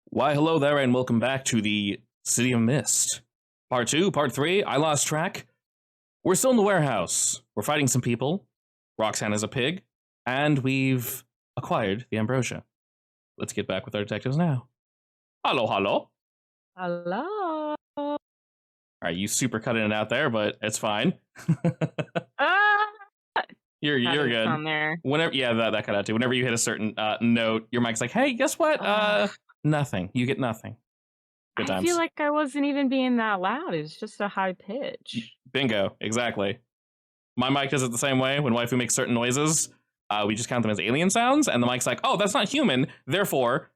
Why, hello there, and welcome back to the City of Mist. Part 2, Part 3, I lost track. We're still in the warehouse. We're fighting some people. Roxanne is a pig. And we've acquired the ambrosia. Let's get back with our detectives now. Hello, hello. Hello. Alright, you super cutting it out there, but it's fine. Ah, You're good. on there. Whenever, yeah, that cut out too. Whenever you hit a certain note, your mic's like, hey, guess what? Nothing. You get nothing. Good I times. feel like I wasn't even being that loud. It's just a high pitch. Bingo, exactly. My mic does it the same way. When waifu makes certain noises, we just count them as alien sounds, and the mic's like, oh, that's not human, therefore,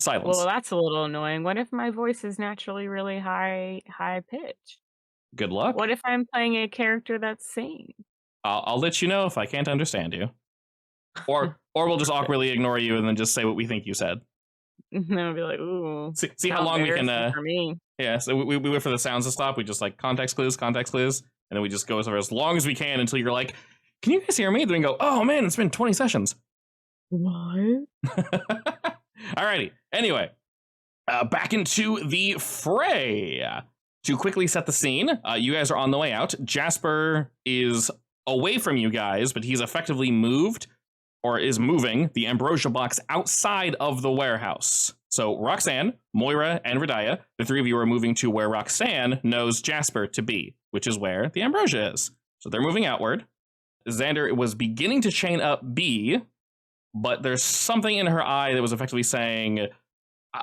silence. Well, that's a little annoying. What if my voice is naturally really high pitch? Good luck. What if I'm playing a character that's singing? I'll let you know if I can't understand you. Or we'll just awkwardly ignore you and then just say what we think you said. And then I'll be like, ooh. See how long we can... for me. Yeah, so we wait for the sounds to stop. We just like context clues, and then we just go for as long as we can until you're like, can you guys hear me? Then we go, oh man, it's been 20 sessions. What? Alrighty. Anyway, back into the fray. To quickly set the scene, you guys are on the way out. Jasper is away from you guys, but he's effectively moved, or is moving, the ambrosia box outside of the warehouse. So Roxanne, Moira, and Radaya, the three of you are moving to where Roxanne knows Jasper to be, which is where the ambrosia is. So they're moving outward. Xander was beginning to chain up B, but there's something in her eye that was effectively saying,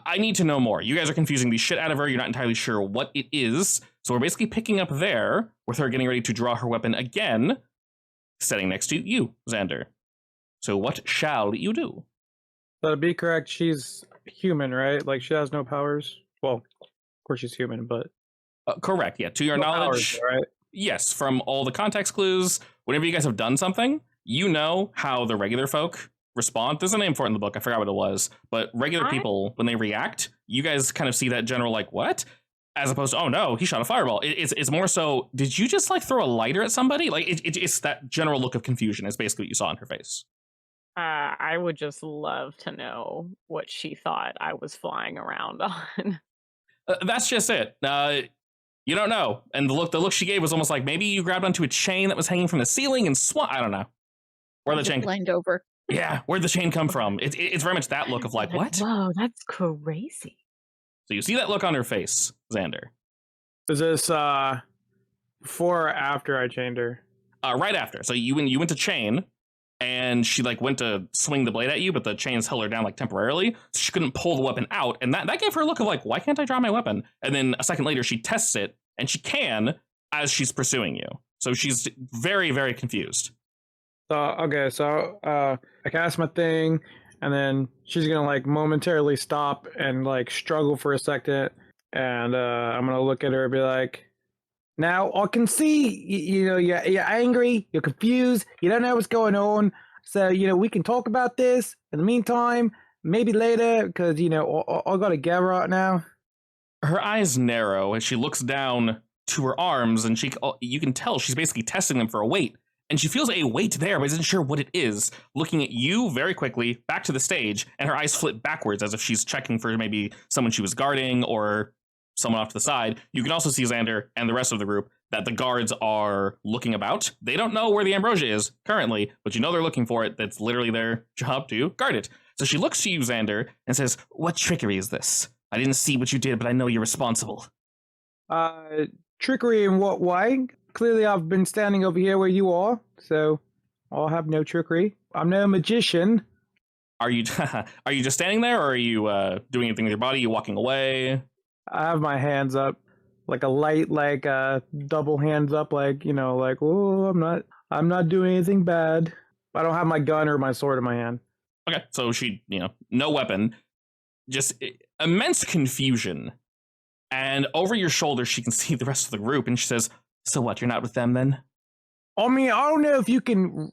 I need to know more. You guys are confusing the shit out of her. You're not entirely sure what it is. So we're basically picking up there with her getting ready to draw her weapon again, sitting next to you, Xander. So what shall you do? So to be correct, she's human, right? Like she has no powers. Well, of course she's human, but correct. Yeah, to your no knowledge, powers, right? Yes. From all the context clues, whenever you guys have done something, you know how the regular folk respond. There's a name for it in the book. I forgot what it was, but regular people, when they react, you guys kind of see that general like what, as opposed to oh no, he shot a fireball. It's more so, did you just like throw a lighter at somebody? Like it's that general look of confusion. Is basically what you saw in her face. I would just love to know what she thought I was flying around on. That's just it. You don't know. And the look she gave was almost like maybe you grabbed onto a chain that was hanging from the ceiling and I don't know. Where the chain blind over. Yeah, where'd the chain come from? It's very much that look of like what? Whoa, that's crazy. So you see that look on her face, Xander. Is this before or after I chained her? Right after. So you went to chain, and she like went to swing the blade at you, but the chains held her down like temporarily, so she couldn't pull the weapon out, and that gave her a look of like, why can't I draw my weapon? And then a second later, she tests it, and she can as she's pursuing you. So she's very, very confused. Okay, so I cast my thing, and then she's gonna like momentarily stop and like struggle for a second, and I'm gonna look at her and be like, now I can see you're angry, you're confused, you don't know what's going on. So we can talk about this in the meantime, maybe later, because I gotta get right now. Her eyes narrow as she looks down to her arms, and you can tell she's basically testing them for a weight. And she feels a weight there, but isn't sure what it is. Looking at you very quickly, back to the stage, and her eyes flip backwards as if she's checking for maybe someone she was guarding or someone off to the side. You can also see Xander and the rest of the group that the guards are looking about. They don't know where the ambrosia is currently, but you know they're looking for it. That's literally their job to guard it. So she looks to you, Xander, and says, what trickery is this? I didn't see what you did, but I know you're responsible. Trickery in what way? Clearly, I've been standing over here where you are, so I'll have no trickery. I'm no magician. Are you just standing there, or are you doing anything with your body? Are you walking away? I have my hands up, like a light, like double hands up, like like oh, I'm not doing anything bad. I don't have my gun or my sword in my hand. Okay, so she, no weapon, just immense confusion, and over your shoulder she can see the rest of the group, and she says, so what, you're not with them then? I mean, I don't know if you can,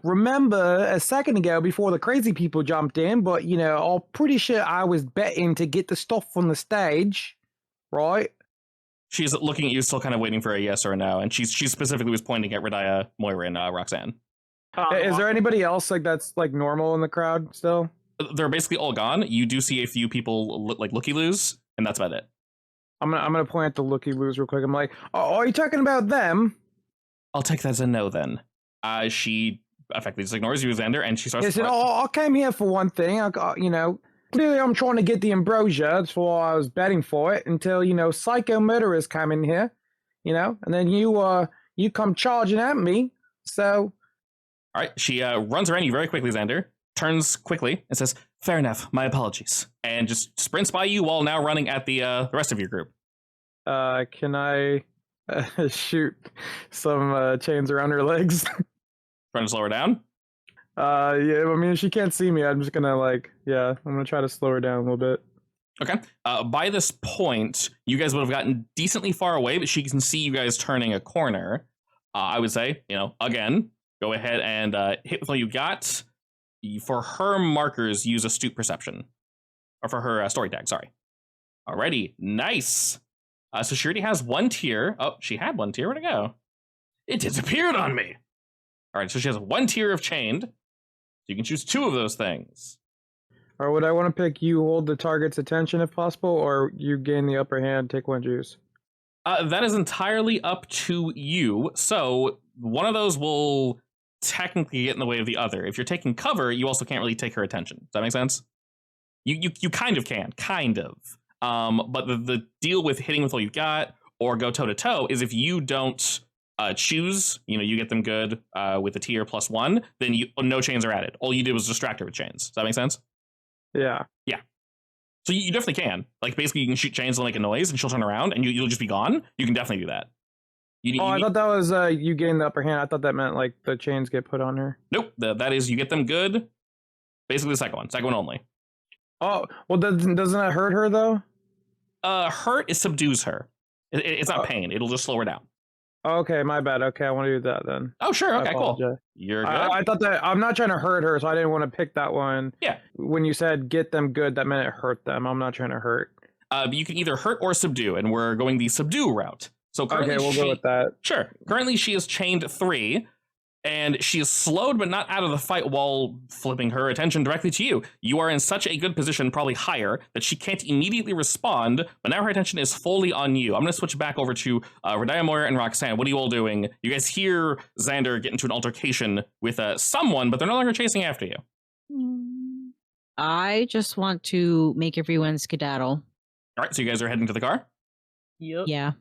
remember a second ago before the crazy people jumped in, but, I'm pretty sure I was betting to get the stuff on the stage, right? She's looking at you, still kind of waiting for a yes or a no, and she specifically was pointing at Radaya, Moira, and Roxanne. Is there anybody else like that's like normal in the crowd still? They're basically all gone. You do see a few people like looky-loos, and that's about it. I'm gonna point at the looky-loos real quick. I'm like, oh, are you talking about them? I'll take that as a no then. She effectively just ignores you, Xander, and she starts. He said, oh, I came here for one thing. I got, clearly I'm trying to get the ambrosia. That's why I was betting for it until, psycho murderers come in here, and then you come charging at me. So. All right. She runs around you very quickly, Xander, turns quickly and says, fair enough. My apologies. And just sprints by you while now running at the rest of your group. Can I shoot some chains around her legs? Trying to slow her down? Yeah, I mean, if she can't see me, I'm just gonna I'm gonna try to slow her down a little bit. Okay. By this point, you guys would have gotten decently far away, but she can see you guys turning a corner. I would say, again, go ahead and hit with all you got. For her markers, use astute perception. Or for her story tag, sorry. Alrighty, nice. So she already has one tier. Oh, she had one tier. Where'd it go? It disappeared on me. All right, so she has one tier of chained. You can choose two of those things. Or would I want to pick you hold the target's attention if possible, or you gain the upper hand, take one juice? That is entirely up to you. So one of those will technically get in the way of the other. If you're taking cover, you also can't really take her attention. Does that make sense? You kind of can, kind of. But the deal with hitting with all you got or go toe to toe is if you don't choose, you get them good with a tier +1, then no chains are added. All you did was distract her with chains. Does that make sense? Yeah. Yeah. So you definitely can. Like, basically, you can shoot chains to make a noise, and she'll turn around, and you'll just be gone. You can definitely do that. I thought that was you gain the upper hand. I thought that meant, like, the chains get put on her. Nope. That is, you get them good. Basically, the second one only. Oh, well, doesn't that hurt her, though? Hurt, it subdues her. It's not pain. It'll just slow her down. Okay, my bad. Okay, I want to do that then. Oh, sure. Okay, cool. You're good. I thought that I'm not trying to hurt her, so I didn't want to pick that one. Yeah. When you said get them good, that meant it hurt them. I'm not trying to hurt. You can either hurt or subdue, and we're going the subdue route. So currently okay, we'll go with that. Sure. Currently, she is chained 3, and she is slowed but not out of the fight while flipping her attention directly to you. You are in such a good position, probably higher, that she can't immediately respond, but now her attention is fully on you. I'm going to switch back over to Radaya Moira and Roxanne. What are you all doing? You guys hear Xander get into an altercation with someone, but they're no longer chasing after you. I just want to make everyone skedaddle. All right, so you guys are heading to the car? Yep. Yeah.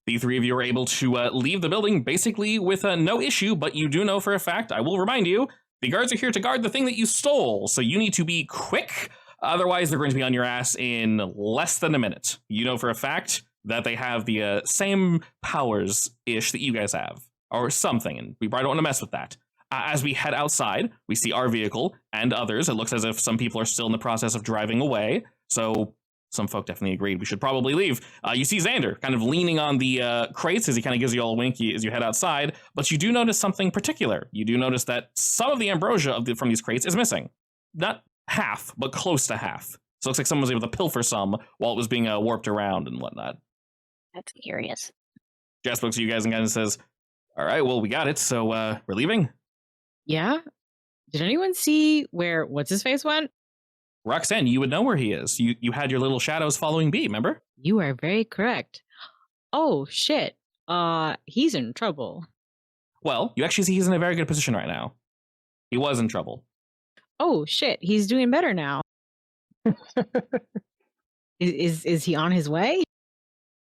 The three of you are able to leave the building basically with no issue, but you do know for a fact, I will remind you, the guards are here to guard the thing that you stole, so you need to be quick, otherwise they're going to be on your ass in less than a minute. You know for a fact that they have the same powers-ish that you guys have, or something, and we probably don't want to mess with that. As we head outside, we see our vehicle and others. It looks as if some people are still in the process of driving away, so some folk definitely agreed we should probably leave. You see Xander kind of leaning on the crates as he kind of gives you all a winky as you head outside, but you do notice something particular. You do notice that some of the ambrosia from these crates is missing. Not half, but close to half. So it looks like someone was able to pilfer some while it was being warped around and whatnot. That's curious. Jasper looks at you guys and kind of says, all right, well, we got it, so we're leaving? Yeah? Did anyone see where what's-his-face went? Roxanne, you would know where he is. You had your little shadows following B, remember? You are very correct. Oh, shit. He's in trouble. Well, you actually see he's in a very good position right now. He was in trouble. Oh, shit. He's doing better now. Is he on his way?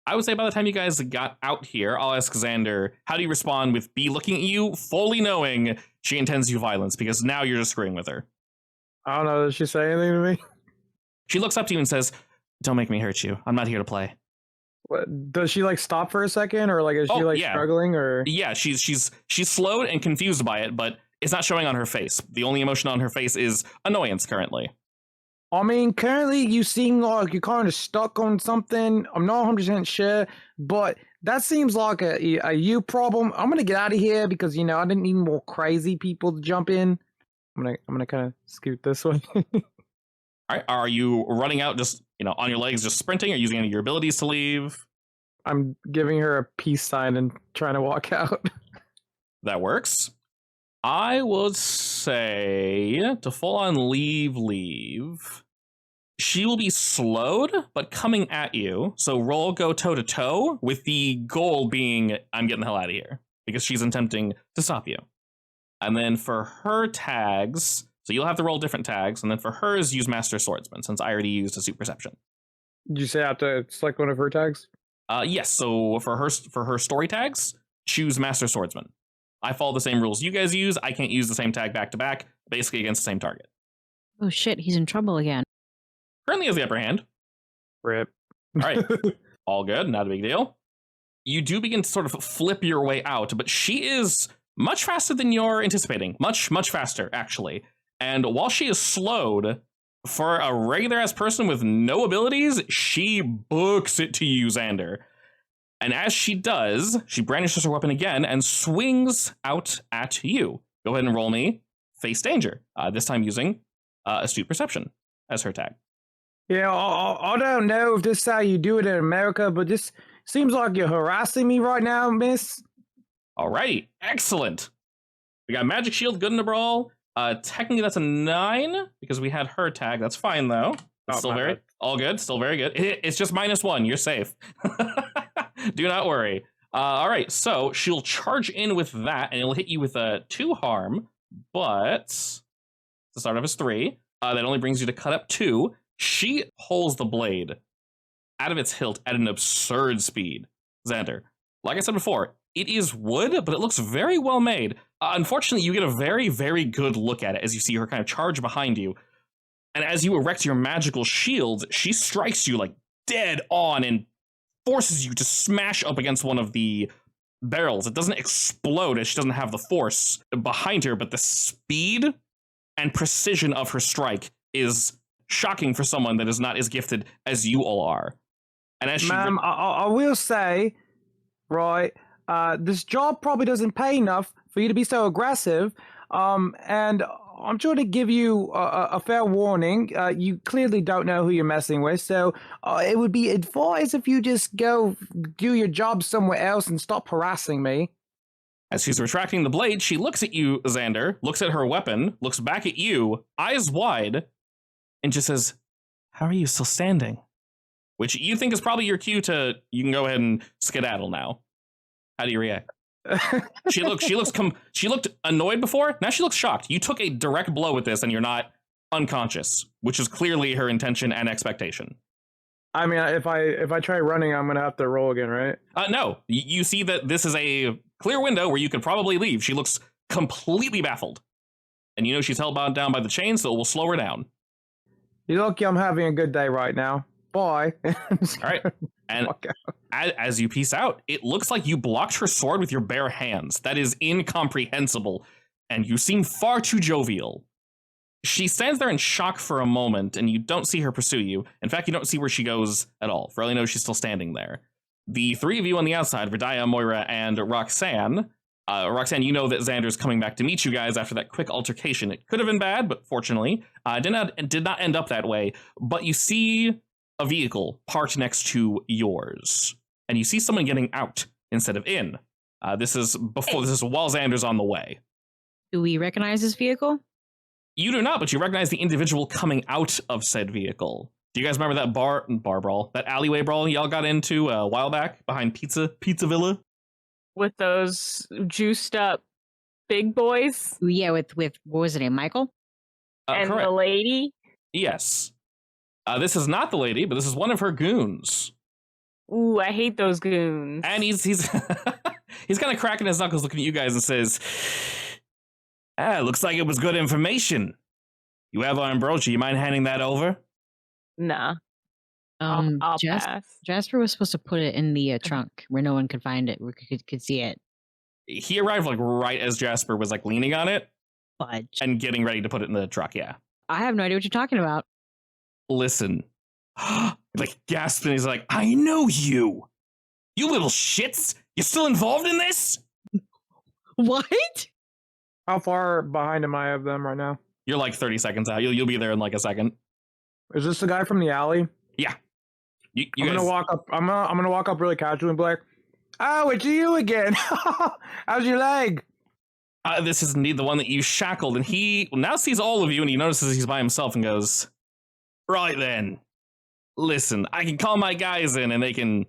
I would say by the time you guys got out here, I'll ask Xander, how do you respond with B looking at you, fully knowing she intends you violence, because now you're just screwing with her. I don't know. Does she say anything to me? She looks up to you and says, don't make me hurt you. I'm not here to play. What, does she like stop for a second, or like is she struggling, or? Yeah, she's slowed and confused by it, but it's not showing on her face. The only emotion on her face is annoyance currently. I mean, currently you seem like you're kind of stuck on something. I'm not 100% sure, but that seems like a you problem. I'm gonna get out of here because I didn't need more crazy people to jump in. I'm gonna kind of scoot this way. All right, are you running out just on your legs, just sprinting, or using any of your abilities to leave? I'm giving her a peace sign and trying to walk out. That works. I would say to full on leave. She will be slowed, but coming at you. So roll go toe to toe with the goal being I'm getting the hell out of here because she's attempting to stop you. And then for her tags, so you'll have to roll different tags. And then for hers, use Master Swordsman since I already used a suit perception. Did you say I have to select one of her tags? Yes. So for her story tags, choose Master Swordsman. I follow the same rules you guys use. I can't use the same tag back to back, basically against the same target. Oh shit, he's in trouble again. Currently has the upper hand. Rip. All right. All good. Not a big deal. You do begin to sort of flip your way out, but she is much faster than you're anticipating. Much, much faster, actually. And while she is slowed, for a regular-ass person with no abilities, she books it to you, Xander. And as she does, she brandishes her weapon again and swings out at you. Go ahead and roll me Face Danger, this time using Astute Perception as her tag. Yeah, I don't know if this is how you do it in America, but this seems like you're harassing me right now, miss. Alrighty, excellent. We got Magic Shield, good in the brawl. Technically that's a 9 because we had her tag. That's fine though. It's still very all good. Still very good. It's just -1. You're safe. Do not worry. All right, so she'll charge in with that, and it'll hit you with a 2 harm, but the start of is 3. That only brings you to cut up 2. She pulls the blade out of its hilt at an absurd speed. Xander, like I said before, it is wood, but it looks very well made. Unfortunately, you get a very, very good look at it as you see her kind of charge behind you. And as you erect your magical shield, she strikes you like dead on and forces you to smash up against one of the barrels. It doesn't explode as she doesn't have the force behind her, but the speed and precision of her strike is shocking for someone that is not as gifted as you all are. And as she Ma'am, I will say, right, this job probably doesn't pay enough for you to be so aggressive. And I'm trying to give you a fair warning. You clearly don't know who you're messing with, so it would be advised if you just go do your job somewhere else and stop harassing me. As she's retracting the blade, she looks at you, Xander, looks at her weapon, looks back at you, eyes wide, and just says, "How are you still standing?" Which you think is probably your cue to, you can go ahead and skedaddle now. How do you react? She looked annoyed before. Now she looks shocked. You took a direct blow with this and you're not unconscious, which is clearly her intention and expectation. I mean, if I try running, I'm gonna have to roll again, right? No, you see that this is a clear window where you could probably leave. She looks completely baffled. And you know she's held down by the chain, so it will slow her down. You're lucky I'm having a good day right now. Bye. All right. And as you peace out, it looks like you blocked her sword with your bare hands. That is incomprehensible. And you seem far too jovial. She stands there in shock for a moment, and you don't see her pursue you. In fact, you don't see where she goes at all. For all you know, she's still standing there. The three of you on the outside, Verdaya, Moira, and Roxanne. Roxanne, you know that Xander's coming back to meet you guys after that quick altercation. It could have been bad, but fortunately, did not end up that way. But you see a vehicle parked next to yours, and you see someone getting out instead of in. This is while Xander's on the way. Do we recognize this vehicle? You do not, but you recognize the individual coming out of said vehicle. Do you guys remember that bar brawl, that alleyway brawl y'all got into a while back behind Pizza Villa? With those juiced up big boys? Yeah, with what was it name, Michael? And correct. the lady? Yes. This is not the lady, but this is one of her goons. Ooh, I hate those goons. And he's he's kind of cracking his knuckles looking at you guys and says, looks like it was good information. You have our ambrosia. You mind handing that over? Nah. I'll pass. Jasper was supposed to put it in the trunk where no one could find it, where could see it. He arrived like right as Jasper was like leaning on it Fudge. and getting ready to put it in the truck. Yeah. I have no idea what you're talking about. Listen. Like gasping, he's like, I know you. You little shits. You're still involved in this? What? How far behind am I of them right now? You're like 30 seconds out. You'll be there in like a second. Is this the guy from the alley? Yeah. You I'm guys... gonna walk up. I'm gonna walk up really casually and be like, "Oh, it's you again. How's your leg?" This is indeed the one that you shackled, and he now sees all of you, and he notices he's by himself and goes, right then, listen, I can call my guys in, and they can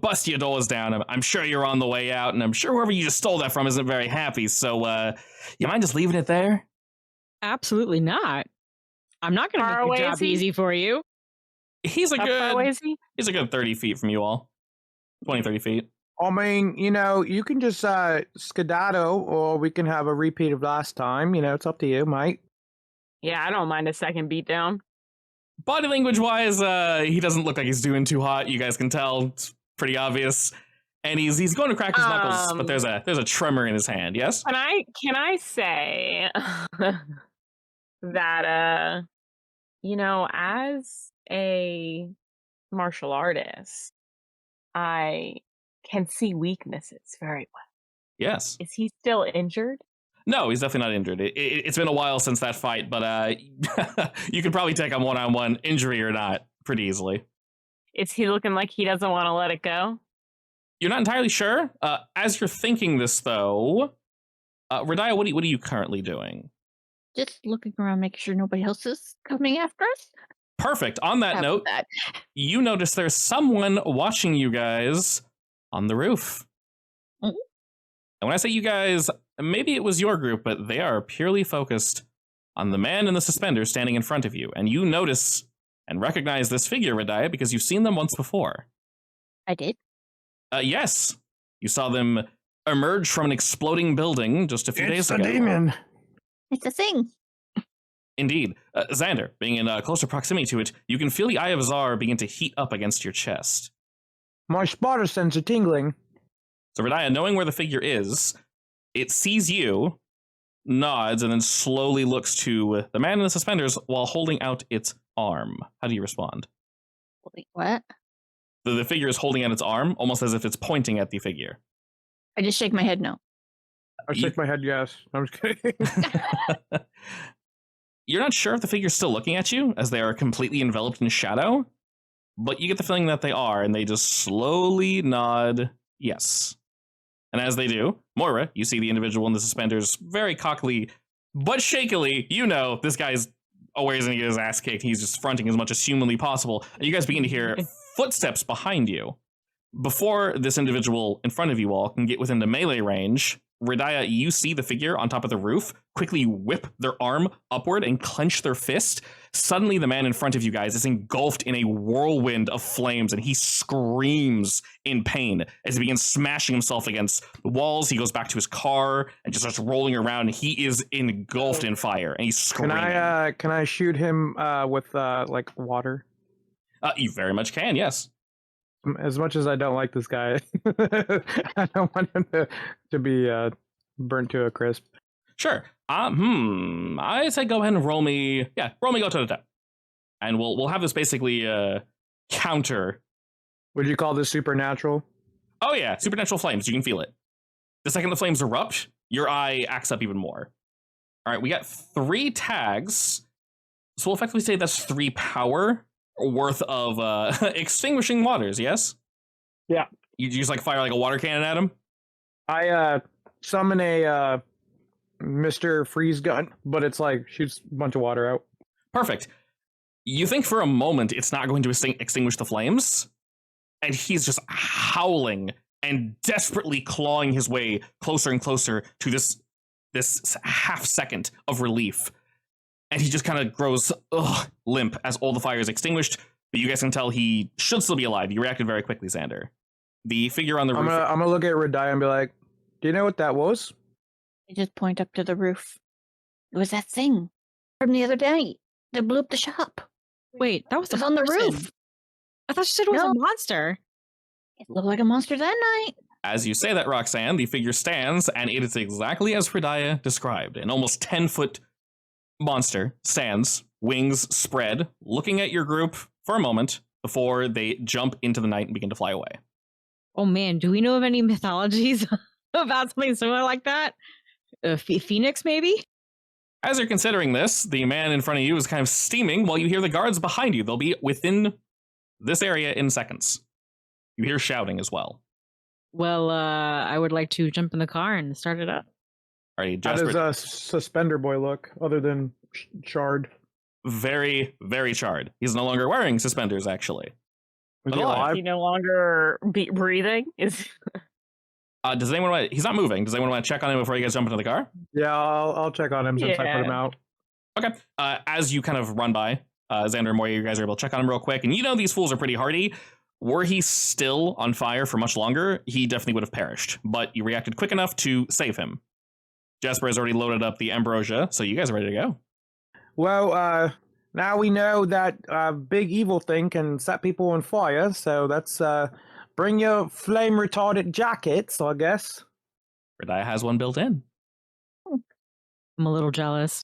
bust your doors down. I'm sure you're on the way out, and I'm sure whoever you just stole that from isn't very happy, so, you mind just leaving it there? Absolutely not. I'm not going to Far make away your is job he? easy for you. He's a How far away good, is he? he's a good 30 feet from you all. 20, 30 feet. I mean, you can just skedaddle, or we can have a repeat of last time. It's up to you, mate. Yeah, I don't mind a second beatdown. Body language-wise, he doesn't look like he's doing too hot. You guys can tell. It's pretty obvious. And he's going to crack his knuckles, but there's a tremor in his hand, yes? Can I say that as a martial artist, I can see weaknesses very well. Yes. Is he still injured? No, he's definitely not injured. It's been a while since that fight, but you could probably take him one-on-one, injury or not, pretty easily. Is he looking like he doesn't want to let it go? You're not entirely sure. As you're thinking this, though, Radiah, what are you currently doing? Just looking around, making sure nobody else is coming after us. Perfect. On that How note, about that? you notice there's someone watching you guys on the roof. Mhm. And when I say you guys, maybe it was your group, but they are purely focused on the man in the suspenders standing in front of you. And you notice and recognize this figure, Radiah, because you've seen them once before. I did. Yes. You saw them emerge from an exploding building just a few days It's a ago. demon. It's a thing. Indeed. Xander, being in closer proximity to it, you can feel the Eye of Azar begin to heat up against your chest. My spotter sense a tingling. So Radiah, knowing where the figure is, it sees you, nods, and then slowly looks to the man in the suspenders while holding out its arm. How do you respond? Wait, what? The figure is holding out its arm, almost as if it's pointing at the figure. I just shake my head no. I shake my head yes. I'm just kidding. You're not sure if the figure's still looking at you, as they are completely enveloped in shadow, but you get the feeling that they are, and they just slowly nod yes. And as they do, Moira, you see the individual in the suspenders very cockily, but shakily, this guy's always going to get his ass kicked. He's just fronting as much as humanly possible. And you guys begin to hear footsteps behind you. Before this individual in front of you all can get within the melee range, Radiah, you see the figure on top of the roof quickly whip their arm upward and clench their fist. Suddenly, the man in front of you guys is engulfed in a whirlwind of flames, and he screams in pain as he begins smashing himself against the walls. He goes back to his car and just starts rolling around. He is engulfed in fire, and he's screaming. Can I shoot him with like water? You very much can, yes. As much as I don't like this guy, I don't want him to be burnt to a crisp. Sure. I say go ahead and roll me go to the top. And we'll have this basically counter. Would you call this supernatural? Oh yeah, supernatural flames. You can feel it. The second the flames erupt, your eye acts up even more. All right, we got 3 tags. So we'll effectively say that's 3 power worth of extinguishing waters, yes? Yeah. You just fire a water cannon at him? I summon a Mr. Freeze gun, but it's shoots a bunch of water out. Perfect. You think for a moment it's not going to extinguish the flames, and he's just howling and desperately clawing his way closer and closer to this half second of relief. And he just kind of grows limp as all the fire is extinguished, but you guys can tell he should still be alive. You reacted very quickly, Xander. The figure on the roof... I'm gonna look at Radiah and be like, do you know what that was? I just point up to the roof. It was that thing from the other day that blew up the shop. Wait, that was It was on the roof. I thought you said it was No. a monster. It looked like a monster that night. As you say that, Roxanne, the figure stands, and it is exactly as Radiah described. An almost 10-foot monster stands, wings spread, looking at your group for a moment before they jump into the night and begin to fly away. Oh man, do we know of any mythologies about something similar like that? Phoenix, maybe? As you're considering this, the man in front of you is kind of steaming while you hear the guards behind you. They'll be within this area in seconds. You hear shouting as well. Well, I would like to jump in the car and start it up. Alrighty, How Jasper. does Suspender Boy look, other than charred? Very, very charred. He's no longer wearing suspenders, actually. Is But he alive. alive? Is he no longer breathing? Is Does anyone want? He's not moving. Does anyone want to check on him before you guys jump into the car? Yeah, I'll check on him since I put him Yeah. out. Okay. As you kind of run by, Xander and Moya, you guys are able to check on him real quick. And you know these fools are pretty hardy. Were he still on fire for much longer, he definitely would have perished. But you reacted quick enough to save him. Jasper has already loaded up the ambrosia, so you guys are ready to go. Well, now we know that big evil thing can set people on fire, so let's bring your flame retardant jackets, I guess. Radia has one built in. I'm a little jealous.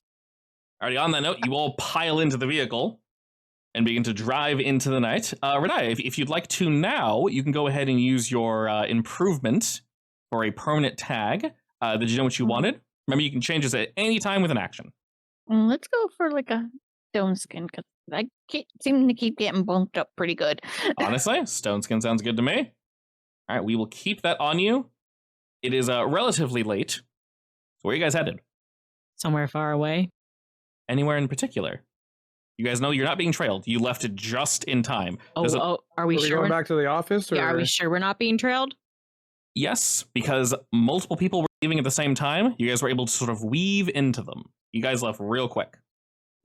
Alrighty, on that note, you all pile into the vehicle and begin to drive into the night. Radia, if you'd like to now, you can go ahead and use your improvement for a permanent tag. Did you know what you wanted? Remember, you can change this at any time with an action. Let's go for like a stone skin because I seem to keep getting bumped up pretty good. Honestly, stone skin sounds good to me. All right, we will keep that on you. It is relatively late. So where are you guys headed? Somewhere far away. Anywhere in particular? You guys know you're not being trailed. You left it just in time. Oh, There's a- are we Are we sure? going back to the office? Or? Yeah, are we sure we're not being trailed? Yes, because multiple people were leaving at the same time. You guys were able to sort of weave into them. You guys left real quick.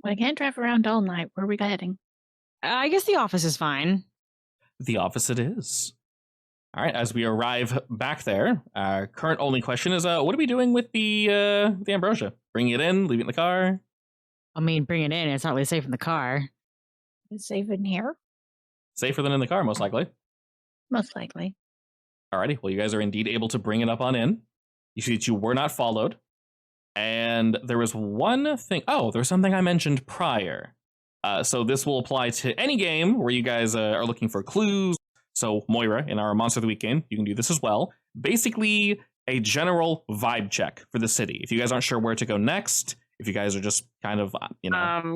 I can't drive around all night. Where are we heading? I guess the office is fine. The office it is. All right, as we arrive back there, our current only question is, what are we doing with the ambrosia? Bringing it in, leaving it in the car? I mean, bring it in. It's not really safe in the car. Is safe in here? Safer than in the car, most likely. Most likely. Alrighty, well, you guys are indeed able to bring it up on in. You see that you were not followed. And there was one thing. Oh, there was something I mentioned prior. So this will apply to any game where you guys are looking for clues. So Moira, in our Monster of the Week game, you can do this as well. Basically, a general vibe check for the city. If you guys aren't sure where to go next, if you guys are just kind of,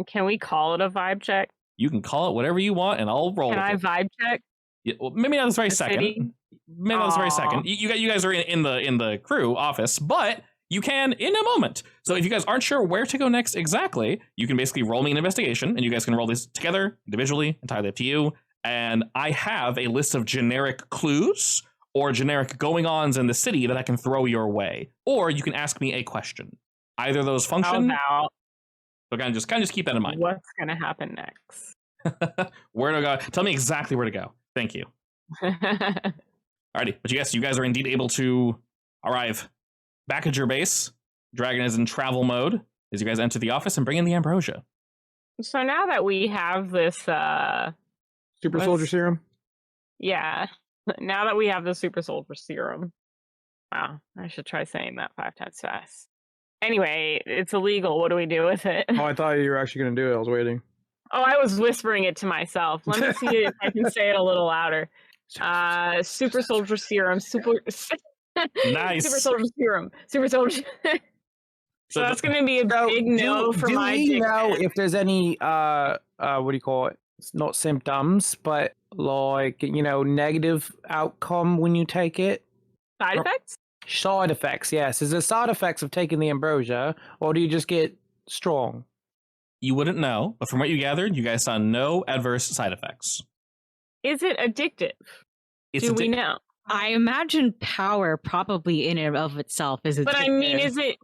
can we call it a vibe check? you can call it whatever you want, and I'll roll Can with I it. vibe check? Yeah, well, maybe not this very The second. city? Maybe not this very Aw. second. You guys are in the crew office, but you can in a moment. So if you guys aren't sure where to go next exactly, you can basically roll me an investigation, and you guys can roll these together individually, entirely up to you. And I have a list of generic clues or generic going-ons in the city that I can throw your way, or you can ask me a question. Either of those How function. about So kind of just keep that in mind. what's going to happen next? Where to go? Tell me exactly where to go. Thank you. Alrighty, but yes, you guys are indeed able to arrive back at your base. Dragon is in travel mode as you guys enter the office and bring in the ambrosia. So now that we have this, Super Let's- Soldier Serum? yeah, now that we have the super soldier serum, wow, I should try saying that 5 times fast. Anyway, it's illegal. What do we do with it? Oh, I thought you were actually going to do it. I was waiting. Oh, I was whispering it to myself. Let me see if I can say it a little louder. Super soldier serum. Nice. Super soldier serum. Super soldier. So that's going to be a So, big no for do my we know ticket. if there's any what do you call it? It's not symptoms, but like, negative outcome when you take it? Side effects? Side effects, yes. Is there side effects of taking the ambrosia, or do you just get strong? You wouldn't know, but from what you gathered, you guys saw no adverse side effects. Is it addictive? It's Do we know? I imagine power probably in and of itself is But I mean, addictive.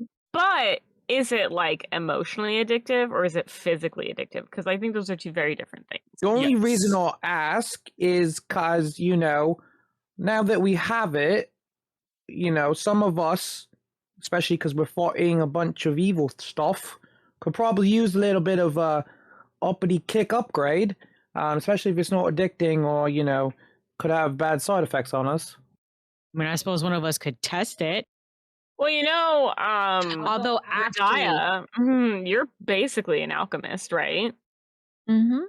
is it like emotionally addictive or is it physically addictive? Because I think those are two very different things. The only Yes. reason I'll ask is because, now that we have it, some of us, especially because we're fighting a bunch of evil stuff, could probably use a little bit of a uppity kick upgrade, especially if it's not addicting or, could have bad side effects on us. I mean, I suppose one of us could test it. Well, Although actually, Radaya, you're basically an alchemist, right? Mm-hmm.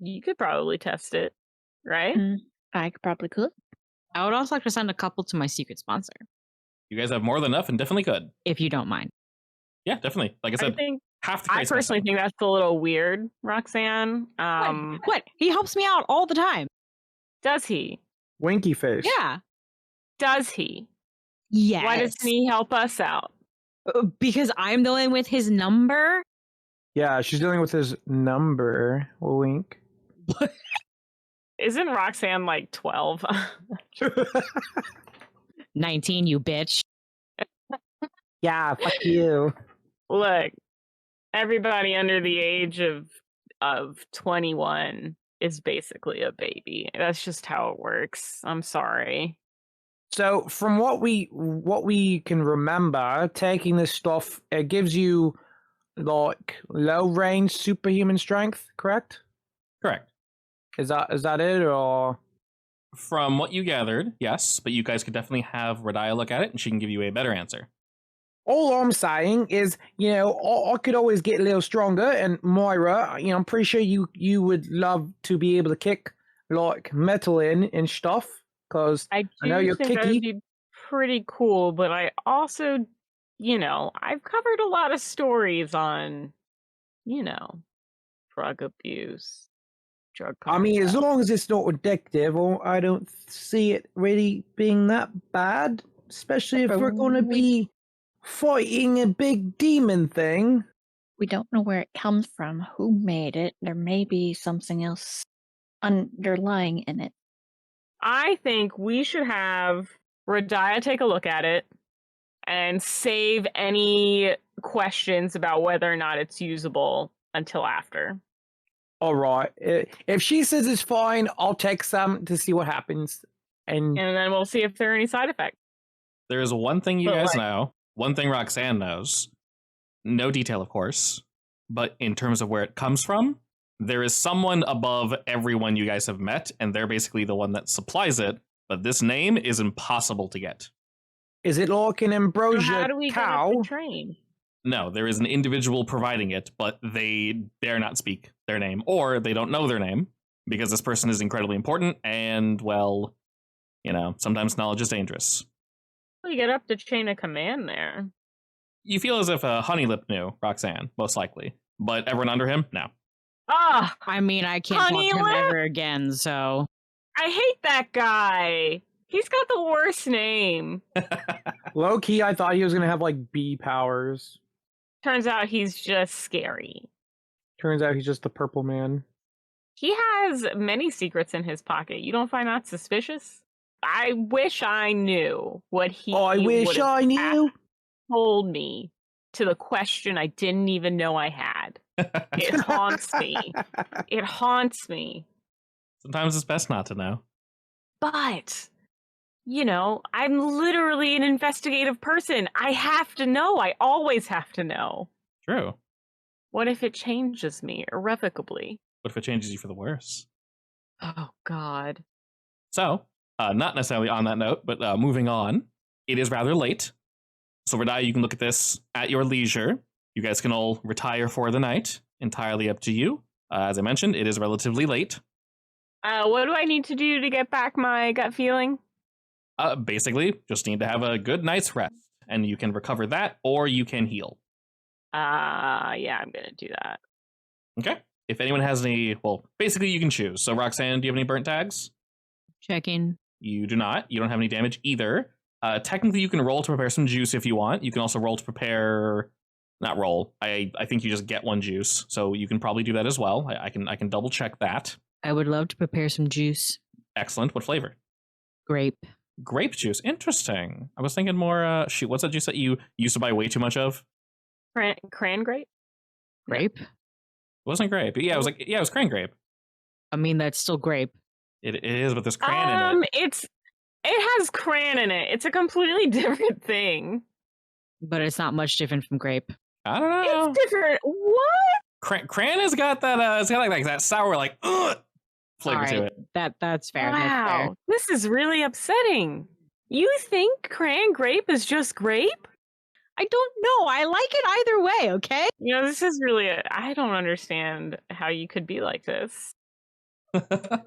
You could probably test it, right? I probably could. I would also like to send a couple to my secret sponsor, You guys have more than enough and definitely could. if you don't mind. Yeah, definitely. Like I I said, think half the I crates personally missing. think that's a little weird, Roxanne. What? He helps me out all the time. Does he? Winky face. Yeah. Does he? Yes. Why doesn't he help us out? Because I'm dealing with his number? Yeah, she's dealing with his number. Wink. Isn't Roxanne like 12? 19, you bitch. Yeah, fuck you. Look, everybody under the age of 21 is basically a baby. That's just how it works. I'm sorry. So from what we can remember, taking this stuff, it gives you like low range superhuman strength, correct? Correct. Is that it, or From what you gathered, yes, but you guys could definitely have Radia look at it and she can give you a better answer. all I'm saying is, I could always get a little stronger, and Moira, I'm pretty sure you would love to be able to kick like metal in and stuff, because I know do you're think that would kicky. be pretty cool, but I also, I've covered a lot of stories on, drug abuse, drug I mean, as cartel. long as it's not addictive, or I don't see it really being that bad, especially if But we're going to be fighting a big demon thing. We don't know where it comes from, who made it. There may be something else underlying in it. I think we should have Radia take a look at it and save any questions about whether or not it's usable until after. All right. If she says it's fine, I'll take some to see what happens. And And then we'll see if there are any side effects. There is one thing you But, guys like- know, one thing Roxanne knows. No detail, of course, but in terms of where it comes from, there is someone above everyone you guys have met, and they're basically the one that supplies it, but this name is impossible to get. is it like an So ambrosia how do we cow? get up the train? No, there is an individual providing it, but they dare not speak their name, or they don't know their name, because this person is incredibly important, and, well, sometimes knowledge is dangerous. How do we get up the chain of command there? You feel as if Honeylip knew Roxanne, most likely, but everyone under him, no. Ah, I mean, I can't talk to him Honeylip? ever again, so. I hate that guy. He's got the worst name. Low key, I thought he was going to have like bee powers. Turns out he's just scary. Turns out he's just the purple man. He has many secrets in his pocket. You don't find that suspicious? I wish I knew what he I wish would've I knew. told me to the question I didn't even know I had. It haunts me. It haunts me. Sometimes it's best not to know. But, I'm literally an investigative person. I have to know. I always have to know. True. What if it changes me irrevocably? What if it changes you for the worse? Oh, God. So, not necessarily on that note, but moving on. It is rather late. So, Radia, you can look at this at your leisure. You guys can all retire for the night. Entirely up to you. As I mentioned, it is relatively late. What do I need to do to get back my gut feeling? Basically, just need to have a good night's rest. And you can recover that, or you can heal. Yeah, I'm gonna do that. Okay? If anyone has any, well, basically you can choose. So, Roxanne, do you have any burnt tags? Checking. You do not. You don't have any damage either. Technically, you can roll to prepare some juice if you want. You can also roll to prepare... Not roll. I think you just get one juice. So you can probably do that as well. I can double check that. I would love to prepare some juice. Excellent. What flavor? Grape. Grape juice. Interesting. I was thinking more... shoot, what's that juice that you used to buy way too much of? Cran grape? Grape? It wasn't grape. Yeah, it was cran grape. I mean, that's still grape. It is, but there's cran in it. It has cran in it. It's a completely different thing. But it's not much different from grape. I don't know. It's different. What? Cran has got that. It's got like that sour flavor to it. That's fair. That's fair. Wow, this is really upsetting. You think cran grape is just grape? I don't know. I like it either way, okay? This is really. I don't understand how you could be like this.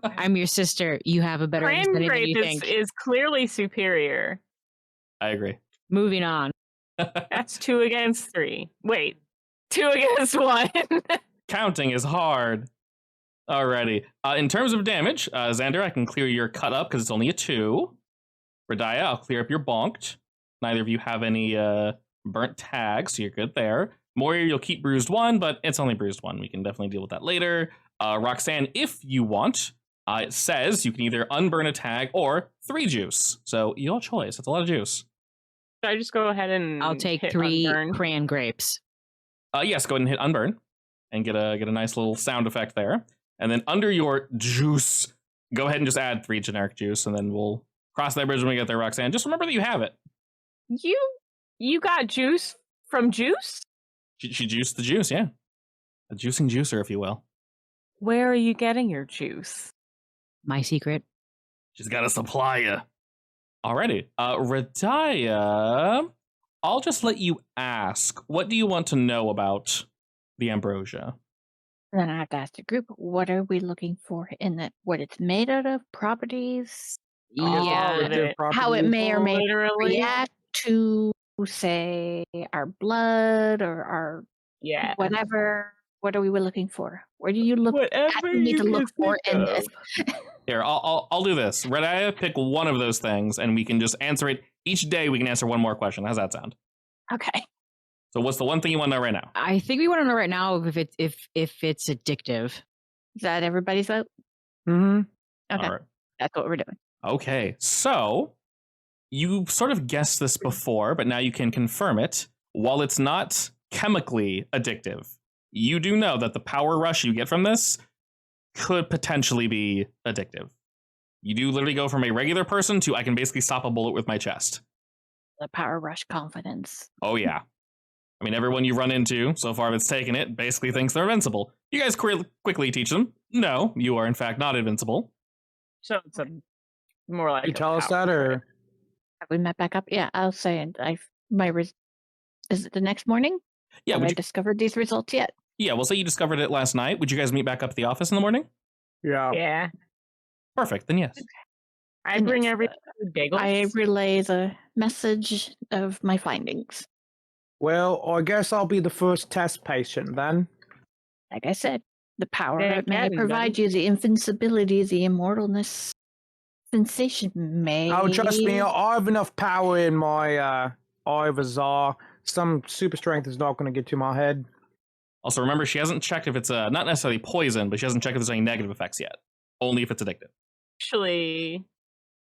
I'm your sister. You have a better Cran understanding than grape you think. is clearly superior. I agree. Moving on. That's 2 against 3. Wait, 2 against 1. Counting is hard. Alrighty. In terms of damage, Xander, I can clear your cut up because it's only a 2. Radia, I'll clear up your bonked. Neither of you have any burnt tag, so you're good there. Moria, you'll keep bruised 1, but it's only bruised 1. We can definitely deal with that later. Roxanne, if you want, it says you can either unburn a tag or 3 juice. So your choice. It's a lot of juice. Should I just go ahead and I'll take hit 3 unburn? crayon grapes. Yes, go ahead and hit unburn and get a nice little sound effect there. And then under your juice, go ahead and just add 3 generic juice, and then we'll cross that bridge when we get there, Roxanne. Just remember that you have it. You got juice from juice? She juiced the juice, yeah. A juicing juicer, if you will. Where are you getting your juice? My secret. She's got a supplier. Alrighty. Radia, I'll just let you ask. What do you want to know about the ambrosia? Then I have to ask the group, what are we looking for in it? What it's made out of, properties, All of it. how it may or may Literally. react to, say, our blood or our Yeah. whatever. What are we looking for? Where do you look? Whatever What do you need to you look can for think in of. this? Here, I'll do this. Radia, pick one of those things, and we can just answer it. Each day we can answer one more question. How's that sound? Okay. So what's the one thing you want to know right now? I think we want to know right now if it's addictive. Is that everybody's vote? Mm-hmm. Okay. All right. That's what we're doing. Okay, so you sort of guessed this before, but now you can confirm it. While it's not chemically addictive, you do know that the power rush you get from this could potentially be addictive. You do literally go from a regular person to I can basically stop a bullet with my chest. The power rush confidence. Oh, yeah. I mean, everyone you run into so far that's taken it basically thinks they're invincible. You guys quickly teach them, no, you are in fact not invincible. So it's more like You a tell us power. that, or Have we met back up? Yeah, I'll say it. Is it the next morning? Yeah, Have would I you, discovered these results yet? yeah, we'll say you discovered it last night. Would you guys meet back up at the office in the morning? yeah. Yeah. Perfect, then yes. I And bring yes, everything to bagels. I relay the message of my findings. Well, I guess I'll be the first test patient then. Like I said, the power Yeah, it may Gabby, provide buddy. you, the invincibility, the immortalness, sensation may. Oh, trust me, I have enough power in my eye of Azar. Some super strength is not going to get to my head. Also, remember, she hasn't checked if it's not necessarily poison, but she hasn't checked if there's any negative effects yet. Only if it's addictive. Actually,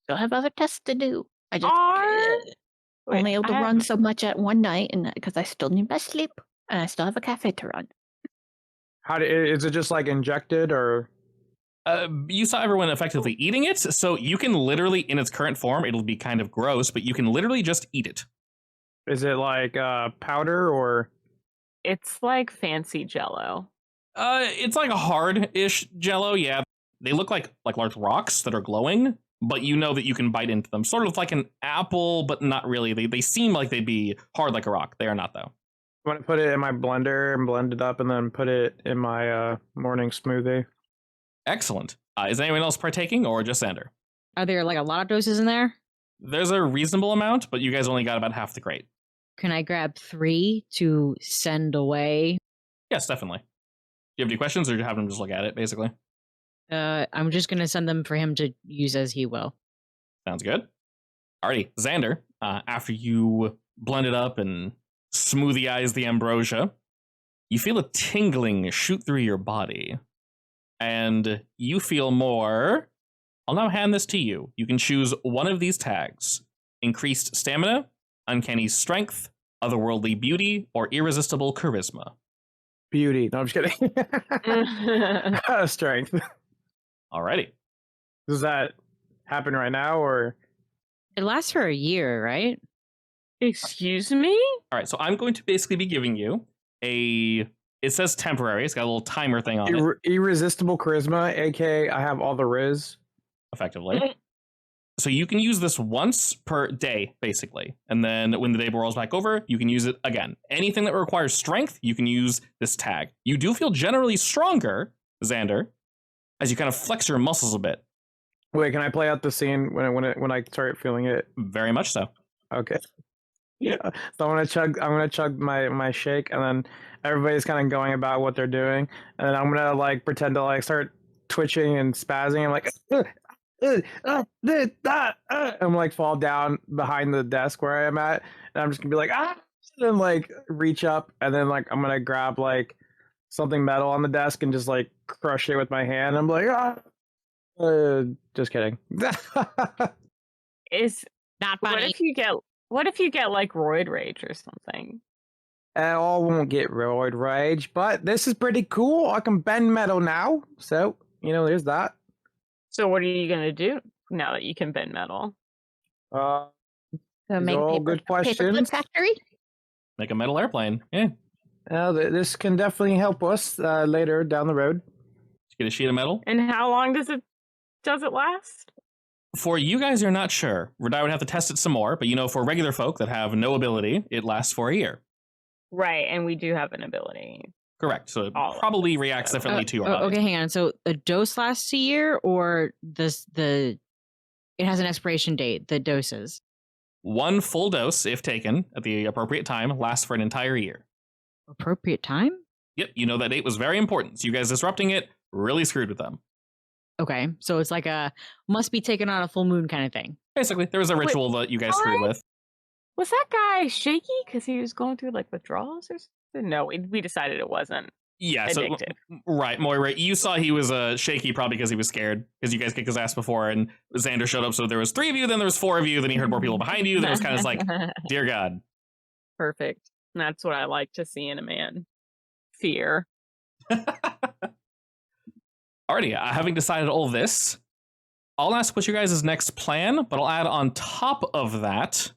Still have other tests to do. I just Wait, only able to I have- run so much at one night, and because I still need my sleep, and I still have a cafe to run. Is it just like injected, or You saw everyone effectively eating it, so you can literally, in its current form, it'll be kind of gross, but you can literally just eat it. is it like powder, or It's like fancy Jello. It's like a hard-ish Jello, yeah. They look like large rocks that are glowing, but you know that you can bite into them. Sort of like an apple, but not really. They seem like they'd be hard like a rock. They are not, though. I want to put it in my blender and blend it up, and then put it in my morning smoothie? Excellent. Is anyone else partaking, or just Xander? Are there like a lot of doses in there? There's a reasonable amount, but you guys only got about half the crate. Can I grab 3 to send away? Yes, definitely. Do you have any questions, or do you have them just look at it, basically? I'm just gonna send them for him to use as he will. Sounds good. Alrighty, Xander, after you blend it up and smoothie-ize the ambrosia, you feel a tingling shoot through your body. And you feel more... I'll now hand this to you. You can choose one of these tags. Increased stamina, uncanny strength, otherworldly beauty, or irresistible charisma. Beauty. No, I'm just kidding. Strength. Alrighty. Does that happen right now, or It lasts for a year, right? Excuse me? Alright, so I'm going to basically be giving you a... It says temporary. It's got a little timer thing on it, irresistible charisma, aka I have all the riz? effectively. So you can use this once per day, basically. And then when the day rolls back over, you can use it again. Anything that requires strength, you can use this tag. You do feel generally stronger, Xander, as you kind of flex your muscles a bit. Wait, can I play out the scene when I start feeling it? Very much so. Okay. Yeah. So I'm gonna chug my shake, and then everybody's kind of going about what they're doing, and then I'm gonna like pretend to like start twitching and spazzing. I'm like, I'm like fall down behind the desk where I am at, and I'm just gonna be like, then like reach up and then like I'm gonna grab like something metal on the desk and just like crush it with my hand. I'm like, just kidding. Is Not what funny. if you get like roid rage or something? I all won't get roid rage, but this is pretty cool. I can bend metal now, so there's that. So what are you gonna do now that you can bend metal? So These make are all good questions. paperclip factory. Make a metal airplane. Yeah. This can definitely help us later down the road. Get a sheet of metal. And how long does it last? For you guys, you're not sure. Radai would have to test it some more, but for regular folk that have no ability, it lasts for a year. Right, and we do have an ability. Correct. So it All of probably it, reacts so- differently to your body. Okay, hang on. So a dose lasts a year, or it has an expiration date, the doses? One full dose, if taken at the appropriate time, lasts for an entire year. Appropriate time? Yep, that date was very important. So you guys disrupting it really screwed with them. Okay, so it's like a must be taken on a full moon kind of thing. Basically, there was a ritual that you guys screwed with. Was that guy shaky because he was going through like withdrawals or something? No, we decided it wasn't. Yeah, so Addictive. right, Moira, you saw he was shaky probably because he was scared because you guys kicked his ass before and Xander showed up. So there was 3 of you, then there was 4 of you, then he heard more people behind you. Then it was kind of like, dear God. Perfect. That's what I like to see in a man. Fear. Alrighty, having decided all this, I'll ask what you guys' next plan, but I'll add on top of that,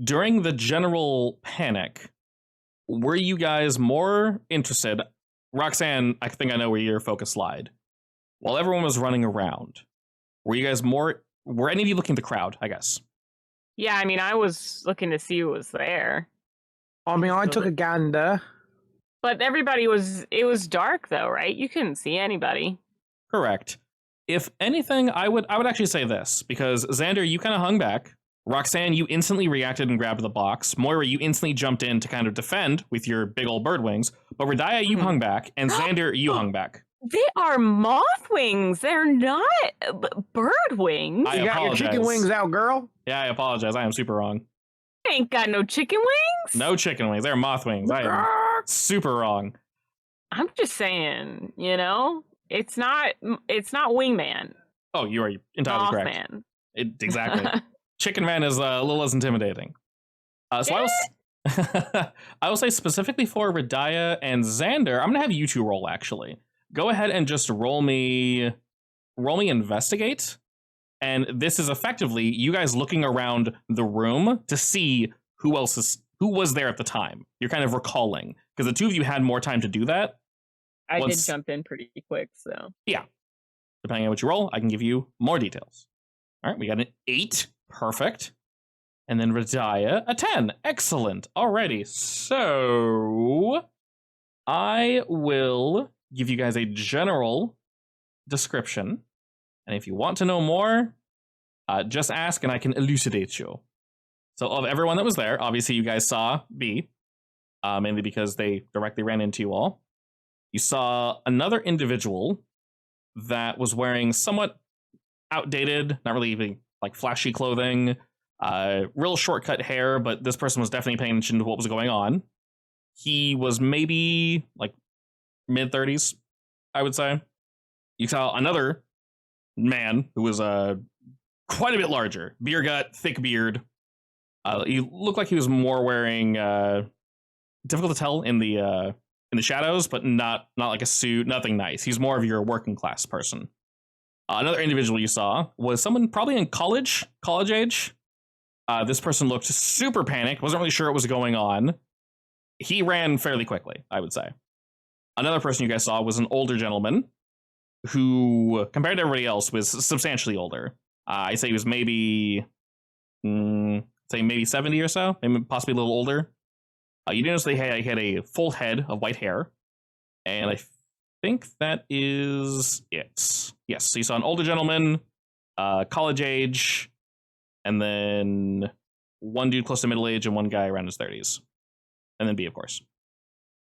during the general panic, were you guys more interested? Roxanne, I think I know where your focus lied. While everyone was running around, were any of you looking at the crowd, I guess? Yeah, I mean, I was looking to see who was there. I mean, I took a gander. But it was dark though, right? You couldn't see anybody. Correct. If anything, I would actually say this, because Xander, you kind of hung back. Roxanne, you instantly reacted and grabbed the box. Moira, you instantly jumped in to kind of defend with your big old bird wings. But Radaya, you hung back, and Xander, you hung back. They are moth wings. They're not bird wings. I You got your apologize. chicken wings out, girl. Yeah, I apologize. I am super wrong. I ain't got no chicken wings. No chicken wings. They're moth wings. I am super wrong. I'm just saying, it's not wingman. Oh, you are entirely correct. Mothman. Exactly. Chicken Man is a little less intimidating. So I will say specifically for Radaya and Xander, I'm gonna have you two roll actually. Go ahead and just roll me investigate. And this is effectively you guys looking around the room to see who was there at the time. You're kind of recalling because the two of you had more time to do that. I did jump in pretty quick, so yeah. Depending on what you roll, I can give you more details. All right, we got an 8. Perfect. And then Radaya, a 10. Excellent. Alrighty, so I will give you guys a general description. And if you want to know more, just ask and I can elucidate you. So of everyone that was there, obviously you guys saw B, mainly because they directly ran into you all. You saw another individual that was wearing somewhat outdated, not really even like flashy clothing, real shortcut hair, but this person was definitely paying attention to what was going on. He was maybe like mid-30s, I would say. You saw another man who was quite a bit larger, beer gut, thick beard. He looked like he was more wearing difficult to tell in the shadows, but not like a suit, nothing nice. He's more of your working class person. Another individual you saw was someone probably in college age. This person looked super panicked, wasn't really sure what was going on. He ran fairly quickly, I would say. Another person you guys saw was an older gentleman who, compared to everybody else, was substantially older. I'd say he was maybe 70 or so, maybe possibly a little older. You notice he had a full head of white hair, and I think that is it. Yes, so you saw an older gentleman, college age, and then one dude close to middle age and one guy around his 30s. And then B, of course.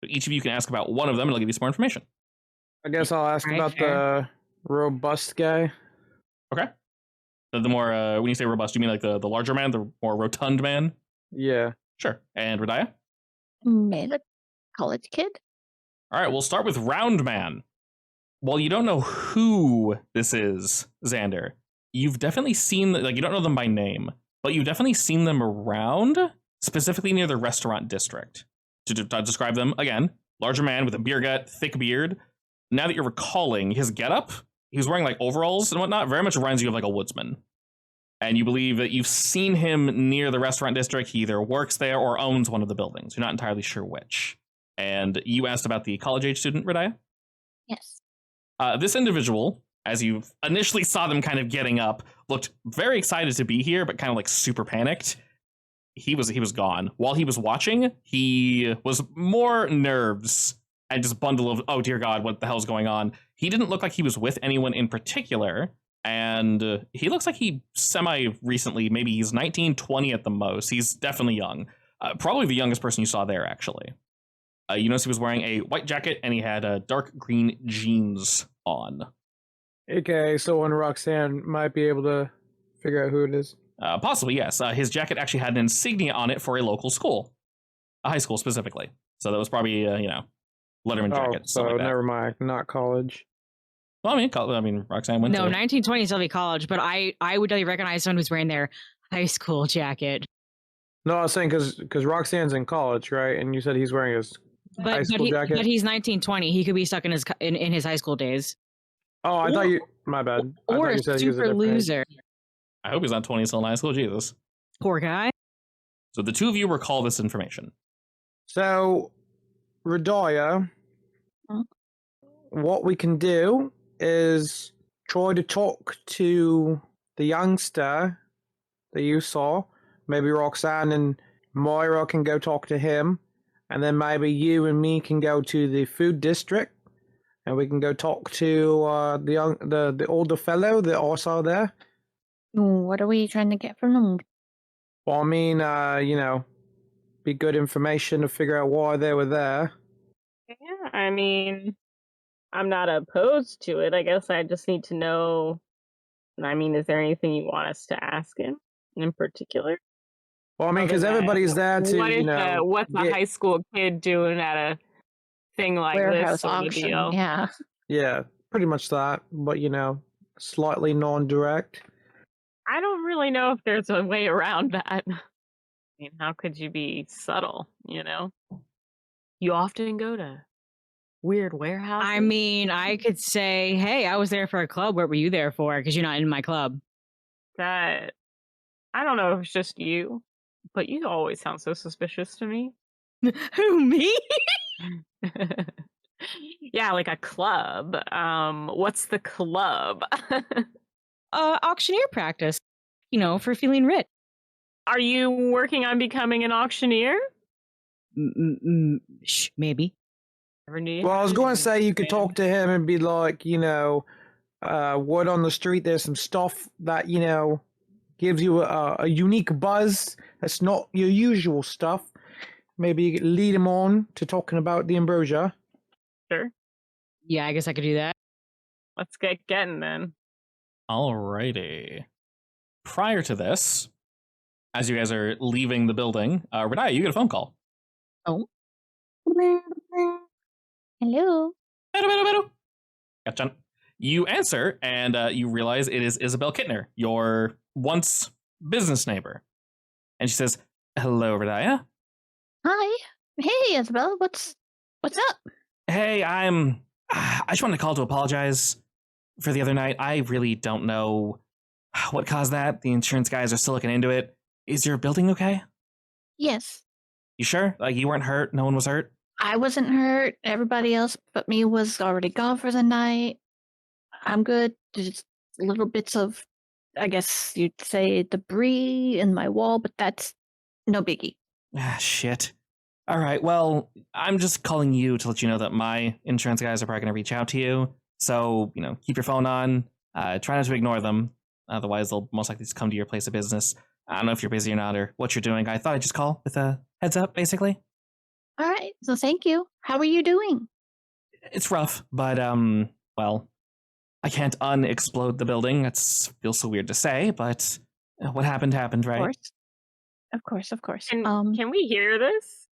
So each of you can ask about one of them, and I'll give you some more information. I guess I'll ask about the robust guy. Okay. The more, when you say robust, you mean like the larger man, the more rotund man? Yeah. Sure. And Radaya? Made a college kid? All right, we'll start with Round Man. While you don't know who this is, Xander, you've definitely seen, like, you don't know them by name, but you've definitely seen them around, specifically near the restaurant district. To describe them, again, larger man with a beer gut, thick beard. Now that you're recalling his getup, he was wearing like overalls and whatnot, very much reminds you of like a woodsman. And you believe that you've seen him near the restaurant district. He either works there or owns one of the buildings. You're not entirely sure which. And you asked about the college-age student, Radaya? Yes. This individual, as you initially saw them kind of getting up, looked very excited to be here, but kind of like super panicked. He was gone. While he was watching, he was more nerves and just bundle of, oh dear God, what the hell's going on? He didn't look like he was with anyone in particular, and he looks like he semi-recently, maybe he's 19, 20 at the most. He's definitely young. Probably the youngest person you saw there, actually. You notice he was wearing a white jacket, and he had dark green jeans on. Okay, so when Roxanne might be able to figure out who it is. Possibly, yes. His jacket actually had an insignia on it for a local school. A high school, specifically. So that was probably, Letterman jacket. So like that. never mind, not college. Well, I mean, Roxanne went No, to 1920 is probably college, but I would definitely recognize someone who's wearing their high school jacket. No, I was saying because Roxanne's in college, right? And you said he's wearing his high school jacket. But he's 1920. He could be stuck in his high school days. Oh, I thought you. My bad. Or I a thought you said he was super different age. loser. I hope he's not 20 still in high school. Jesus. Poor guy. So the two of you recall this information. So, Radaya, Hmm? what we can do is try to talk to the youngster that you saw. Maybe Roxanne and Moira can go talk to him, and then maybe you and me can go to the food district, and we can go talk to the older fellow that I saw there. What are we trying to get from them? Well, I mean, be good information to figure out why they were there. Yeah, I mean, I'm not opposed to it. I guess I just need to know. I mean, is there anything you want us to ask him in particular? Well, I mean, Other because than everybody's there to, what is what's a get- high school kid doing at a thing like Warehouse this? Sort of auction. deal? Yeah. Yeah, pretty much that, but slightly non-direct. I don't really know if there's a way around that. I mean, how could you be subtle? You often go to weird warehouses. I mean, I could say, hey, I was there for a club. What were you there for? Because you're not in my club. That I don't know if it's just you, but you always sound so suspicious to me. Who, me? Yeah, like a club. What's the club? Auctioneer practice. For feeling rich. Are you working on becoming an auctioneer? Maybe. Never knew you Well, I was had going it. to say you could talk to him and be like, word on the street, there's some stuff that, gives you a unique buzz that's not your usual stuff. Maybe you could lead him on to talking about the ambrosia. Sure. Yeah, I guess I could do that. Let's get getting then. Alrighty. Prior to this, as you guys are leaving the building, Radaya, you get a phone call. Hello. Gotcha. You answer, and you realize it is Isabel Kittner, your once business neighbor. And she says, hello, Radaya. Hi. Hey, Isabel. What's up? Hey, I just wanted to call to apologize for the other night. I really don't know what caused that. The insurance guys are still looking into it. Is your building okay? Yes. You sure? Like, you weren't hurt? No one was hurt? I wasn't hurt. Everybody else but me was already gone for the night. I'm good. Just little bits of, I guess you'd say, debris in my wall, but that's no biggie. Ah, shit. All right, well, I'm just calling you to let you know that my insurance guys are probably going to reach out to you. So, keep your phone on. Try not to ignore them. Otherwise, they'll most likely just come to your place of business. I don't know if you're busy or not or what you're doing. I thought I'd just call with a heads up, basically. All right. So thank you. How are you doing? It's rough, but, well, I can't unexplode the building. That feels so weird to say, but what happened, Of right? course. Of course. Can we hear this?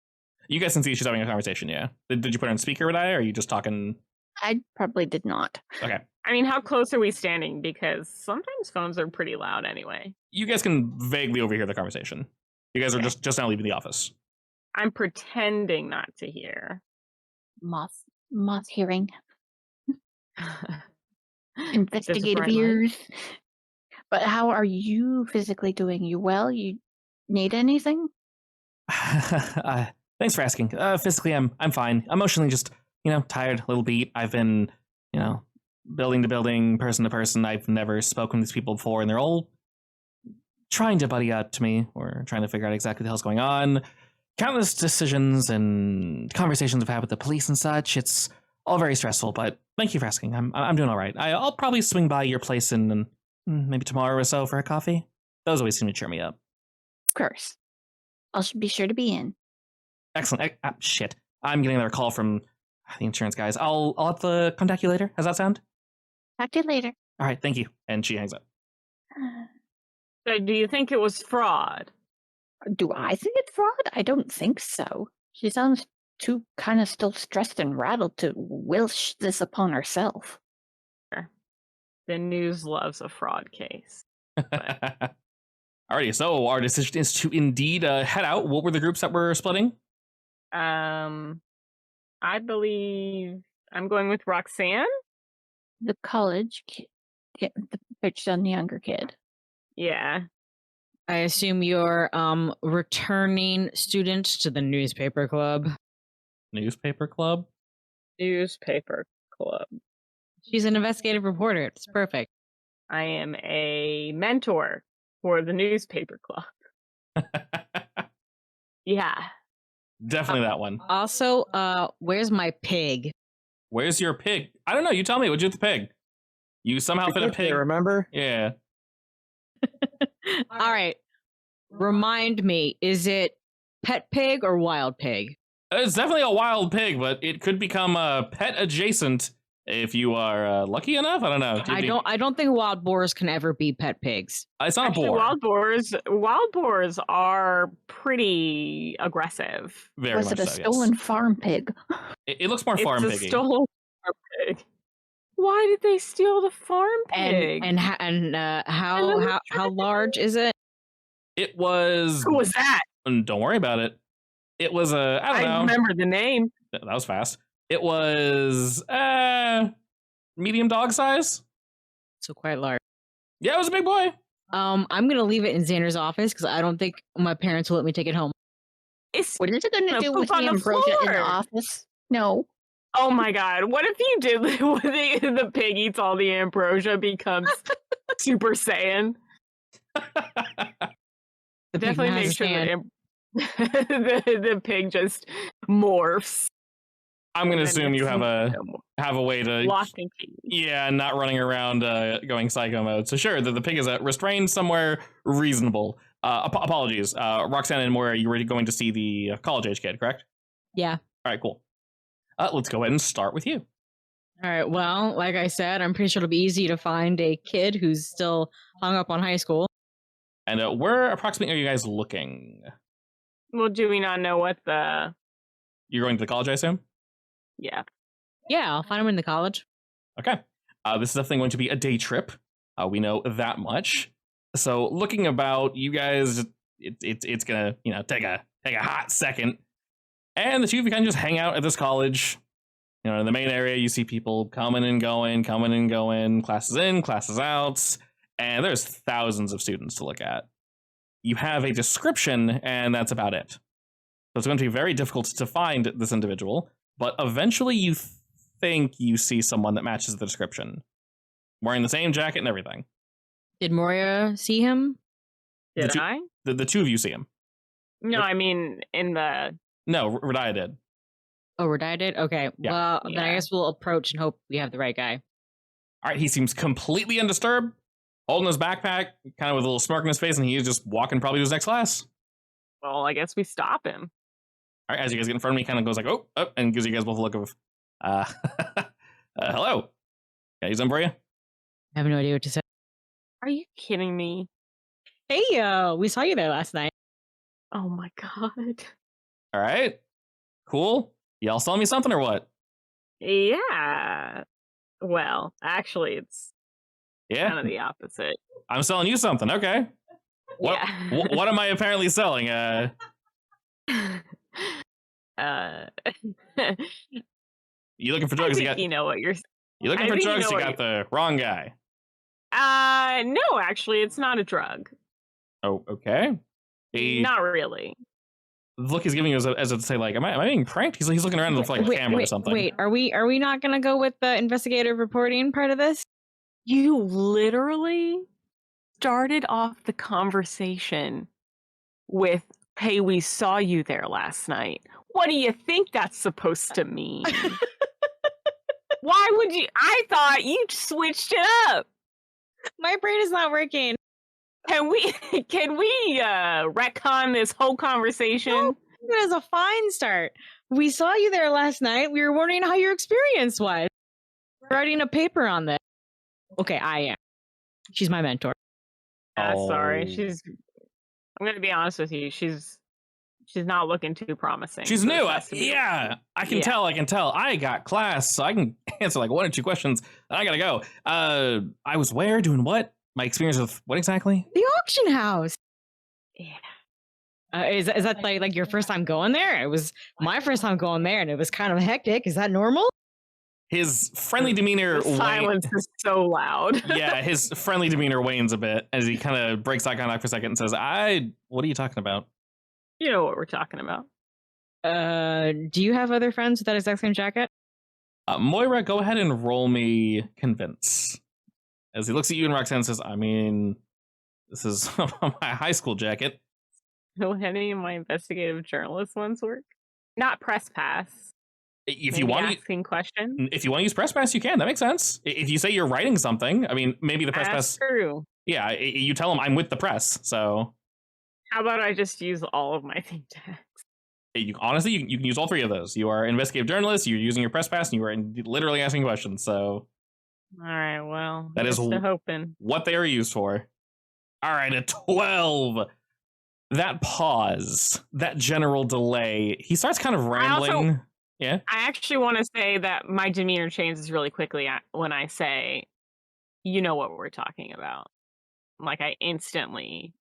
You guys can see she's having a conversation, yeah. Did you put her on speaker, Radia, or are you just talking? I probably did not. Okay. I mean, how close are we standing? Because sometimes phones are pretty loud anyway. You guys can vaguely overhear the conversation. You guys are Okay. just now leaving the office. I'm pretending not to hear. Moth hearing. Investigative bright light. ears. But how are you physically doing? You well? You need anything? Thanks for asking. Physically, I'm fine. Emotionally, just tired, a little beat. I've been, building to building, person to person. I've never spoken to these people before, and they're all trying to buddy up to me or trying to figure out exactly the hell's going on. Countless decisions and conversations I've had with the police and such. It's all very stressful, but thank you for asking. I'm doing all right. I'll probably swing by your place in maybe tomorrow or so for a coffee. Those always seem to cheer me up. Of course. I'll be sure to be in. Excellent. Shit. I'm getting another call from the insurance guys. I'll have to contact you later. How's that sound? Talk to you later. All right, thank you. And she hangs up. So do you think it was fraud? Do I think it's fraud? I don't think so. She sounds too kind of still stressed and rattled to wish this upon herself. The news loves a fraud case. Alrighty, so our decision is to indeed head out. What were the groups that were splitting? I believe I'm going with Roxanne. The college kid, the pitched on the younger kid. Yeah. I assume you're returning students to the newspaper club. Newspaper club? Newspaper club. She's an investigative reporter. It's perfect. I am a mentor for the newspaper club. Yeah. Definitely that one. Also, where's my pig? Where's your pig? I don't know. You tell me. What'd you do with the pig? You somehow fit a pig. Remember? Yeah. All right. Remind me, is it pet pig or wild pig? It's definitely a wild pig, but it could become pet adjacent if you are lucky enough. I don't know. I don't think wild boars can ever be pet pigs. It's not Actually, a boar. wild boars are pretty aggressive. Very Was much it a so, stolen yes. farm pig? It looks more farm It's a piggy. stolen farm pig. Why did they steal the farm pig? And how large is it? It was. Who was that? Don't worry about it. It was I don't know. I remember the name. That was fast. It was medium dog size. So quite large. Yeah, it was a big boy. I'm gonna leave it in Xander's office because I don't think my parents will let me take it home. What is it going to do with the ambrosia in the office? No. Oh my god! What if you did the pig eats all the ambrosia, becomes Super Saiyan? The pig Definitely has make a sure stand. that the pig just morphs. I'm gonna and then assume you it's have a way to lock and key. yeah, not running around going psycho mode. So sure, the pig is restrained somewhere reasonable. Apologies, Roxanne and Moira, you were going to see the college age kid, correct? Yeah. All right, cool. Let's go ahead and start with you. All right. Well, like I said, I'm pretty sure it'll be easy to find a kid who's still hung up on high school. And where approximately are you guys looking? Well, do we not know what the? You're going to the college, I assume? Yeah. Yeah, I'll find him in the college. Okay. This is definitely going to be a day trip. We know that much. So looking about, you guys, it's gonna take a hot second, and the two of you kind of just hang out at this college. In the main area, you see people coming and going, classes in, classes out, and there's thousands of students to look at. You have a description, and that's about it. So it's going to be very difficult to find this individual, but eventually you think you see someone that matches the description, wearing the same jacket and everything. Did Moria see him? Did I? The two of you see him. No, I mean in the. No, Radia did. Oh, Radia did? Okay. Yeah. Well, then I Yeah. guess we'll approach and hope we have the right guy. All right, he seems completely undisturbed, holding his backpack, kind of with a little smirk on his face, and he's just walking probably to his next class. Well, I guess we stop him. All right, as you guys get in front of me, he kind of goes like, oh, and gives you guys both a look of, hello. Can I use them for you? I have no idea what to say. Are you kidding me? Hey, we saw you there last night. Oh my god. All right. Cool. Y'all selling me something or what? Yeah. Well, actually, it's Yeah, kind of the opposite. I'm selling you something. Okay. What? Yeah. What am I apparently selling? Uh, You looking for I drugs? think you know what you're. You looking I for think you drugs? know You what got the wrong guy. No, actually, it's not a drug. Oh, okay. He, Not really. the look he's giving you as a say like, am I being pranked? He's looking around for like a camera or something. Wait, are we not gonna go with the investigative reporting part of this? You literally started off the conversation with, "Hey, we saw you there last night." What do you think that's supposed to mean? Why would you? I thought you switched it up. My brain is not working. Can we retcon this whole conversation? No. It is a fine start. We saw you there last night. We were wondering how your experience was. Writing a paper on this. Okay, I am. She's my mentor. Sorry, Oh. I'm gonna be honest with you. She's not looking too promising. She's so new. this has to be- Yeah, I can Yeah. tell. I can tell. I got class, so I can answer like 1 or 2 questions. And I gotta go. I was where, doing what? My experience with what exactly? The auction house. Yeah. Is that like your first time going there? It was my first time going there, and it was kind of hectic. Is that normal? His friendly demeanor. The silence is so loud. Yeah, his friendly demeanor wanes a bit as he kind of breaks eye contact for a second and says, what are you talking about? You know what we're talking about. Do you have other friends with that exact same jacket? Moira, go ahead and roll me convince. As he looks at you and Roxanne says, I mean, this is my high school jacket. Will any of my investigative journalist ones work? Not press pass. If Maybe you want asking questions. if you want to use press pass, you can. That makes sense. If you say you're writing something, I mean, maybe the press That's pass. true. Yeah, you tell them I'm with the press. So How about I just use all of my think tanks? honestly, you can use all 3 of those. You are an investigative journalist. You're using your press pass, and you are literally asking questions. So All right, well, That is just hoping. what they are used for. All right, a 12. That pause, that general delay. He starts kind of rambling. Yeah. I actually want to say that my demeanor changes really quickly when I say, "You know what we're talking about." Like I instantly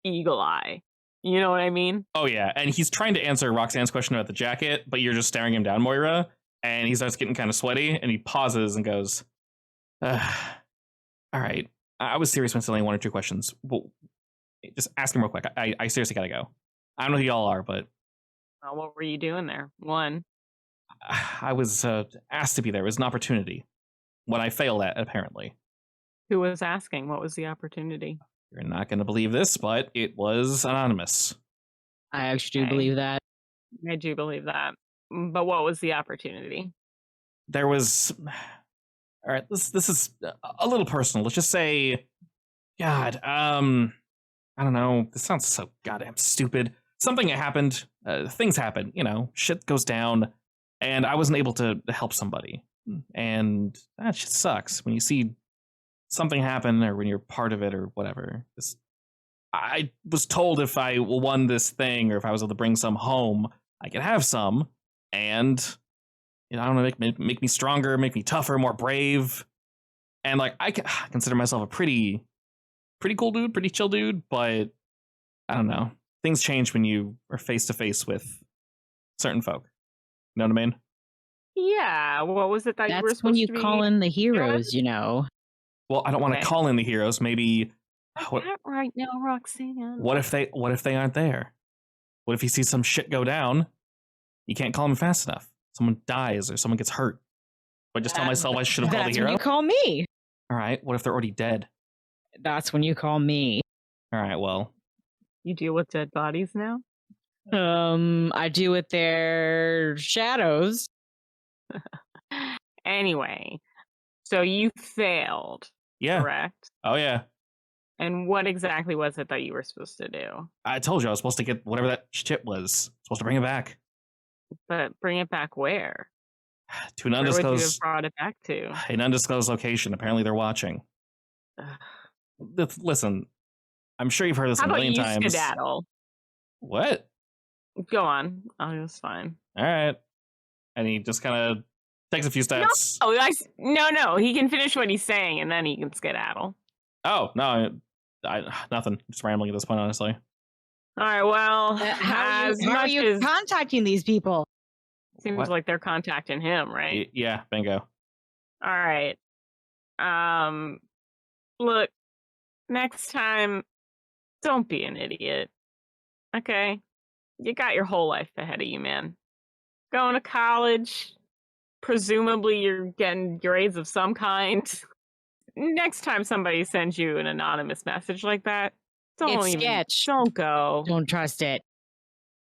eagle eye. You know what I mean? Oh yeah, and he's trying to answer Roxanne's question about the jacket, but you're just staring him down, Moira, and he starts getting kind of sweaty, and he pauses and goes, "All right, I was serious when selling 1 or 2 questions. Well, just ask him real quick. I seriously gotta go. I don't know who y'all are, but What were you doing there? One. I was asked to be there. It was an opportunity. When I failed at, apparently. Who was asking? What was the opportunity? You're not going to believe this, but it was anonymous. I actually do Okay. believe that. I do believe that. But what was the opportunity? There was... All right, this is a little personal. Let's just say... God, I don't know. This sounds so goddamn stupid. Something happened. Things happen. You know, shit goes down. And I wasn't able to help somebody. And that shit sucks. When you see something happen or when you're part of it or whatever. I was told if I won this thing or if I was able to bring some home, I could have some. And, you know, I don't know, make me stronger, make me tougher, more brave. And like, I consider myself a pretty cool dude, pretty chill dude, but I don't know. Things change when you are face to face with certain folk. You know what I mean? Yeah. What was it that you were That's supposed when you to be? call in the heroes, you know. Well, I don't want to Okay. call in the heroes. Maybe Not that right now, Roxanne. what if they aren't there? What if you see some shit go down? You can't call them fast enough. Someone dies or someone gets hurt. But just tell myself I should have called the That's when hero. you call me. All right. What if they're already dead? That's when you call me. All right. Well, You deal with dead bodies now? I do with their shadows. Anyway, so you failed, yeah. correct? Oh yeah. And what exactly was it that you were supposed to do? I told you I was supposed to get whatever that shit was. Supposed to bring it back But bring it back where? to an Where would you have undisclosed brought it back to? location. Apparently, they're watching. Ugh. Listen, I'm sure you've heard this How a about million you times. skedaddle? What? Go on. Oh, it was fine. All right. And he just kind of takes a few steps. No. He can finish what he's saying, and then he can skedaddle. Oh, no. Nothing. Just rambling at this point, honestly. All right, well, How as are much you as contacting these people? seems What? like they're contacting him, right? Yeah, bingo. All right. Look, next time, don't be an idiot. Okay? You got your whole life ahead of you, man. Going to college, presumably you're getting grades of some kind. Next time somebody sends you an anonymous message like that, It's sketch. don't go. Don't trust it.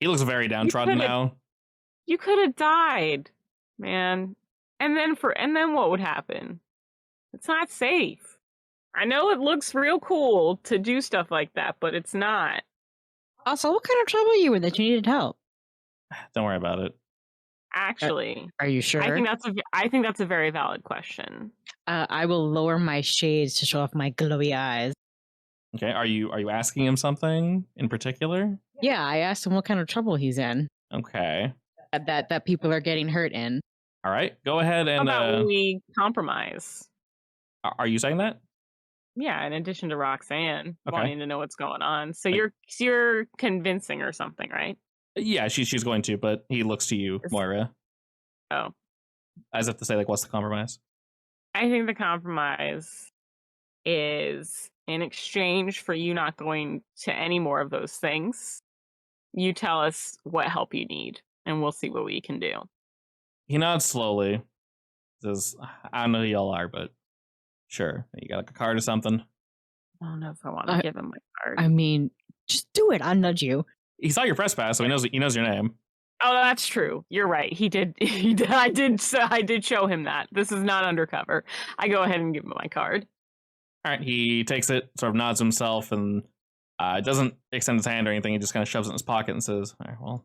He looks very downtrodden could've- now. You could have died, man. And then what would happen? It's not safe. I know it looks real cool to do stuff like that, but it's not. Also, what kind of trouble are you in that you needed help? Don't worry about it. Actually, Are you sure? I think that's a very valid question. I will lower my shades to show off my glowy eyes. Okay, are you asking him something in particular? Yeah, I asked him what kind of trouble he's in. Okay. That people are getting hurt in. All right. Go ahead How and about we compromise? are you saying that? Yeah, in addition to Roxanne Okay. wanting to know what's going on. So you're convincing or something, right? Yeah, she's going to, but he looks to you, Moira, Oh. as if to say, like, what's the compromise? I think the compromise is in exchange for you not going to any more of those things, you tell us what help you need, and we'll see what we can do. He nods slowly. Says, I don't know who y'all are, but sure. You got like a card or something? I don't know if I want to give him my card. I mean, just do it. I'll nudge you. He saw your press pass, so he knows your name. Oh, that's true. You're right. He did. I did show him that. This is not undercover. I go ahead and give him my card. All right, he takes it, sort of nods himself, and doesn't extend his hand or anything. He just kind of shoves it in his pocket and says, all right, well,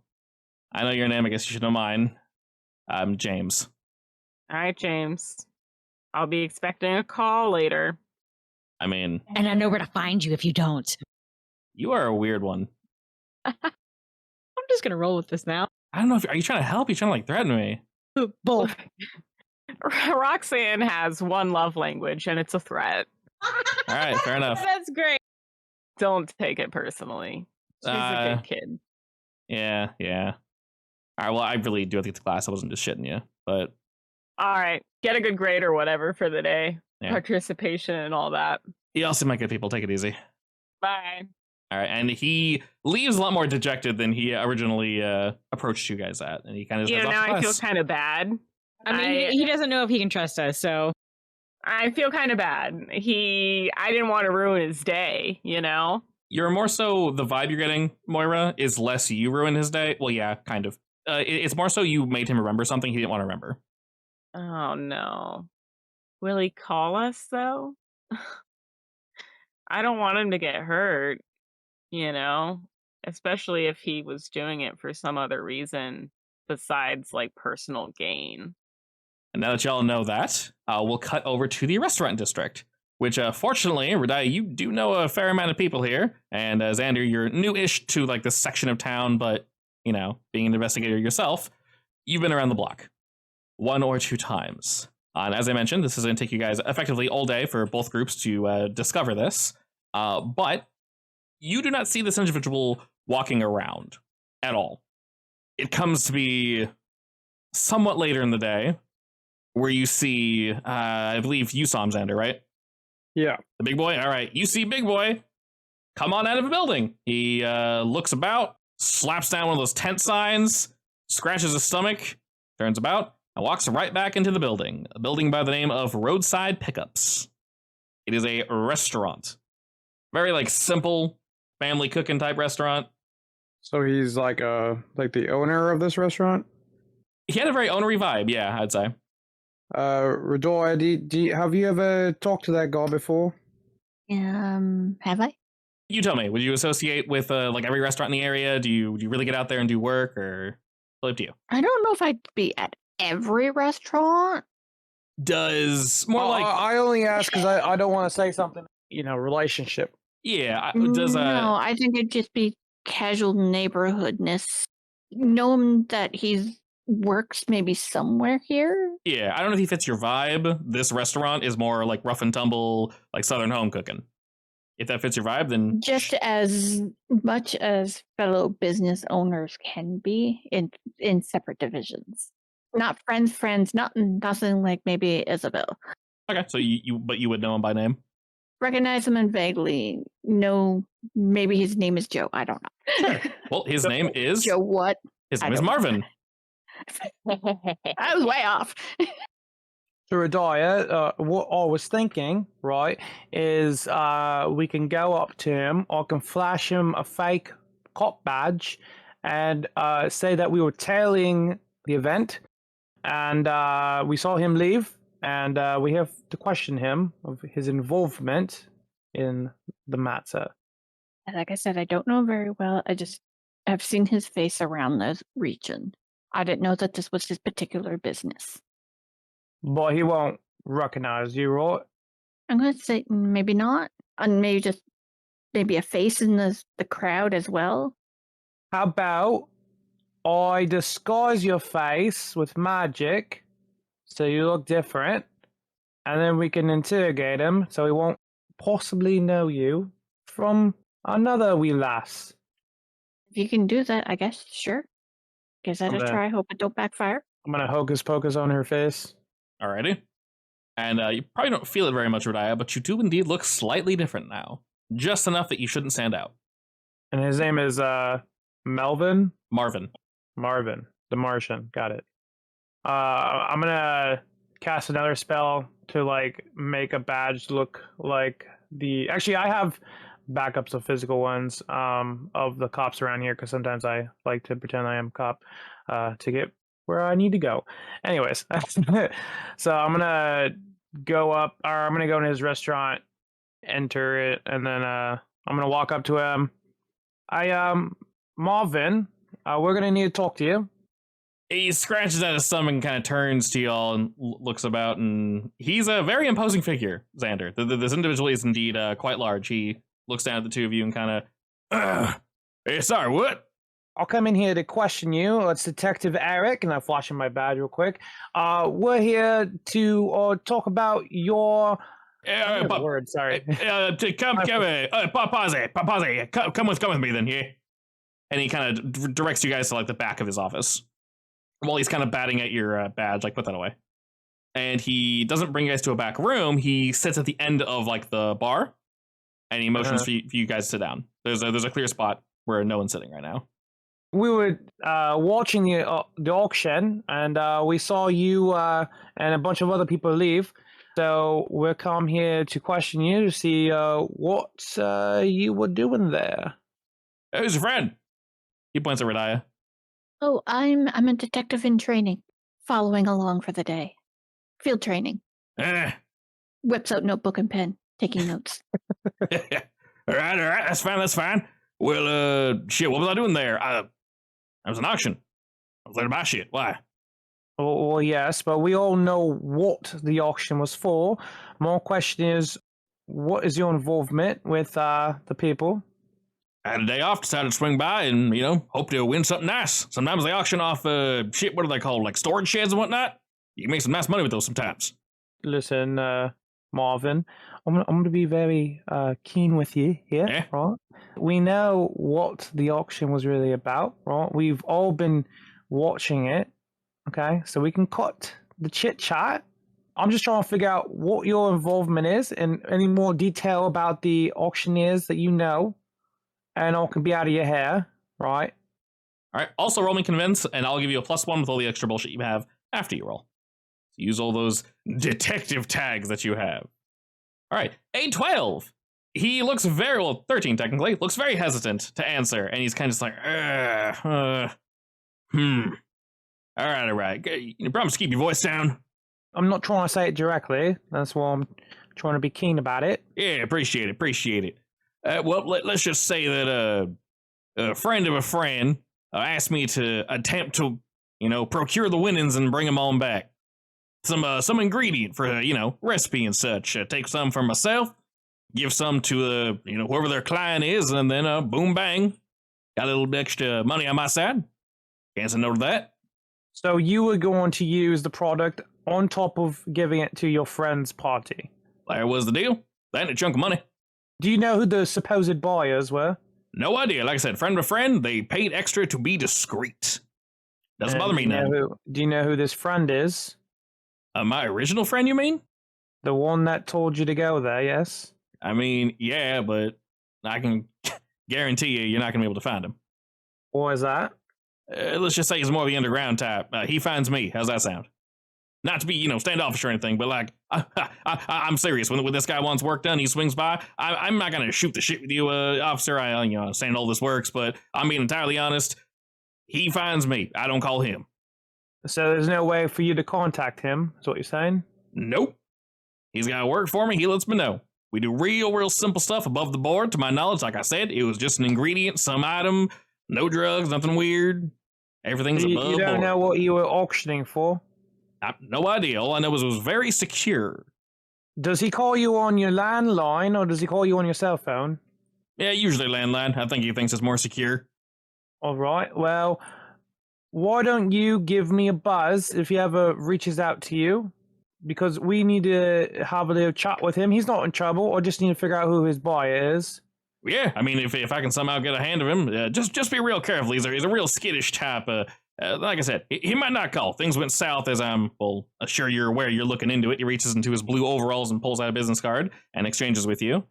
I know your name. I guess you should know mine. I'm James. All right, James. I'll be expecting a call later. I mean, And I know where to find you if you don't. you are a weird one. I'm just gonna roll with this now. I don't know if are you trying to help? Are you trying to like threaten me? Both. Roxanne has one love language, and it's a threat. All right, fair enough. That's great. Don't take it personally. She's a good kid. Yeah. All right, well, I really do have to get to class. I wasn't just shitting you, but All right, get a good grade or whatever for the day. Yeah. Participation and all that. y'all seem like good people. Take it easy. Bye. All right, and he leaves a lot more dejected than he originally approached you guys at, and he kind of You heads know, off now to I feel class. kind of bad. I mean, he doesn't know if he can trust us, so. I feel kind of bad. I didn't want to ruin his day, you know? You're more so the vibe you're getting, Moira, is less you ruined his day. Well, yeah, kind of. It's more so you made him remember something he didn't want to remember. Oh, no. Will he call us, though? I don't want him to get hurt, you know? Especially if he was doing it for some other reason besides, like, personal gain. And now that y'all know that, we'll cut over to the restaurant district, which fortunately, Radai, you do know a fair amount of people here. And Xander, you're new-ish to like this section of town, but, you know, being an investigator yourself, you've been around the block 1 or 2 times. And as I mentioned, this is going to take you guys effectively all day for both groups to discover this. But you do not see this individual walking around at all. It comes to be somewhat later in the day, where you see, I believe you saw him, Xander, right? Yeah. The big boy? All right, you see big boy come on out of a building. He looks about, slaps down one of those tent signs, scratches his stomach, turns about, and walks right back into the building. A building by the name of Roadside Pickups. It is a restaurant. Very, like, simple, family cooking type restaurant. So he's like the owner of this restaurant? He had a very ownery vibe, yeah, I'd say. Radoy, have you ever talked to that guy before? Have I? You tell me, would you associate with like every restaurant in the area? Do you really get out there and do work, or totally up to you? I don't know if I'd be at every restaurant. Does more like I only ask because I don't want to say something, relationship. yeah? Does No, I think it'd just be casual neighborhoodness. know him that he works maybe somewhere here? Yeah, I don't know if he fits your vibe. This restaurant is more like rough and tumble, like Southern home cooking. If that fits your vibe, then Just as much as fellow business owners can be in separate divisions. Not friends, nothing like maybe Isabel. okay. So but you would know him by name. Recognize him and vaguely know maybe his name is Joe. I don't know. Well, his name is Joe what? His I name is don't know. Marvin. I was way off. So, Radaya, what I was thinking, right, is we can go up to him, or can flash him a fake cop badge, and say that we were tailing the event, and we saw him leave, and we have to question him of his involvement in the matter. Like I said, I don't know very well. I just have seen his face around the region. I didn't know that this was his particular business. But he won't recognize you, right? I'm going to say maybe not. And maybe just maybe a face in the crowd as well. How about I disguise your face with magic so you look different, and then we can interrogate him so he won't possibly know you from another wee lass. If you can do that, I guess, sure. Give that a Okay. try. Hope it don't backfire. I'm gonna hocus pocus on her face. Alrighty. And you probably don't feel it very much, Radaya, but you do indeed look slightly different now. Just enough that you shouldn't stand out. And his name is Melvin? Marvin. Marvin, the Martian. Got it. I'm gonna cast another spell to like make a badge look like the. Actually, I have backups of physical ones of the cops around here because sometimes I like to pretend I am a cop to get where I need to go. Anyways, so I'm gonna go up, or I'm gonna go in his restaurant, enter it, and then I'm gonna walk up to him. Marvin, we're gonna need to talk to you. He scratches at his stomach and kind of turns to y'all and looks about, and he's a very imposing figure, Xander. This individual is indeed quite large. He looks down at the two of you and kind of, hey, sorry, what? I'll come in here to question you. It's Detective Eric, and I flash him my badge real quick. We're here to talk about your word. Sorry. Come with me then here. And he kind of directs you guys to like the back of his office. While he's kind of batting at your badge, like put that away. And he doesn't bring you guys to a back room. He sits at the end of like the bar, and he motions for you guys to sit down. There's a clear spot where no one's sitting right now. We were watching the auction, and we saw you and a bunch of other people leave. So we're come here to question you to see what you were doing there. Who's your friend? He points at Radaya. Oh, I'm a detective in training, following along for the day. Field training. Whips out notebook and pen, taking notes. All right, that's fine. Well, shit, what was I doing there? There was an auction. I was there to buy shit. Why? Well, yes, but we all know what the auction was for. My question is, what is your involvement with the people? I had a day off, decided to swing by and, hope to win something nice. Sometimes they auction off, shit, what are they called? Like storage sheds and whatnot? You can make some nice money with those sometimes. Listen, Marvin, I'm going to be very keen with you here, Yeah? right? We know what the auction was really about, right? We've all been watching it, okay? So we can cut the chit-chat. I'm just trying to figure out what your involvement is and any more detail about the auctioneers that you know. And all can be out of your hair, right? All right, also roll me convince, and I'll give you a +1 with all the extra bullshit you have after you roll. Use all those detective tags that you have. All right, a 12. He looks 13 technically, looks very hesitant to answer, and he's kind of just like, All right. You promise to keep your voice down? I'm not trying to say it directly. That's why I'm trying to be keen about it. Yeah, appreciate it. Well, let's just say that a friend of a friend asked me to attempt to, procure the winnings and bring them on back. Some ingredient for, recipe and such. Take some for myself, give some to, whoever their client is, and then boom, bang, got a little extra money on my side. Can't say no to that. So you were going to use the product on top of giving it to your friend's party. There was the deal. That ain't a chunk of money. Do you know who the supposed buyers were? No idea. Like I said, friend to friend, they paid extra to be discreet. Doesn't bother me none. Do you know who this friend is? My original friend, you mean? The one that told you to go there, yes? I mean, yeah, but I can guarantee you're not going to be able to find him. What is that? Let's just say he's more of the underground type. He finds me. How's that sound? Not to be, standoffish or anything, but like, I'm serious. When this guy wants work done, he swings by. I'm not going to shoot the shit with you, officer. I understand all this works, but I'm being entirely honest. He finds me. I don't call him. So there's no way for you to contact him, is what you're saying? Nope. He's got work for me. He lets me know. We do real simple stuff above the board. To my knowledge, like I said, it was just an ingredient, some item, no drugs, nothing weird. Everything's above board. You don't know what you were auctioning for? No idea. All I know is it was very secure. Does he call you on your landline, or does he call you on your cell phone? Yeah, usually landline. I think he thinks it's more secure. All right. Well, why don't you give me a buzz if he ever reaches out to you? Because we need to have a little chat with him. He's not in trouble. I just need to figure out who his buyer is. Yeah, I mean, if I can somehow get a hand of him, just be real careful. He's a real skittish type. Like I said, he might not call. Things went south, as I'm sure you're aware. You're looking into it. He reaches into his blue overalls and pulls out a business card and exchanges with you.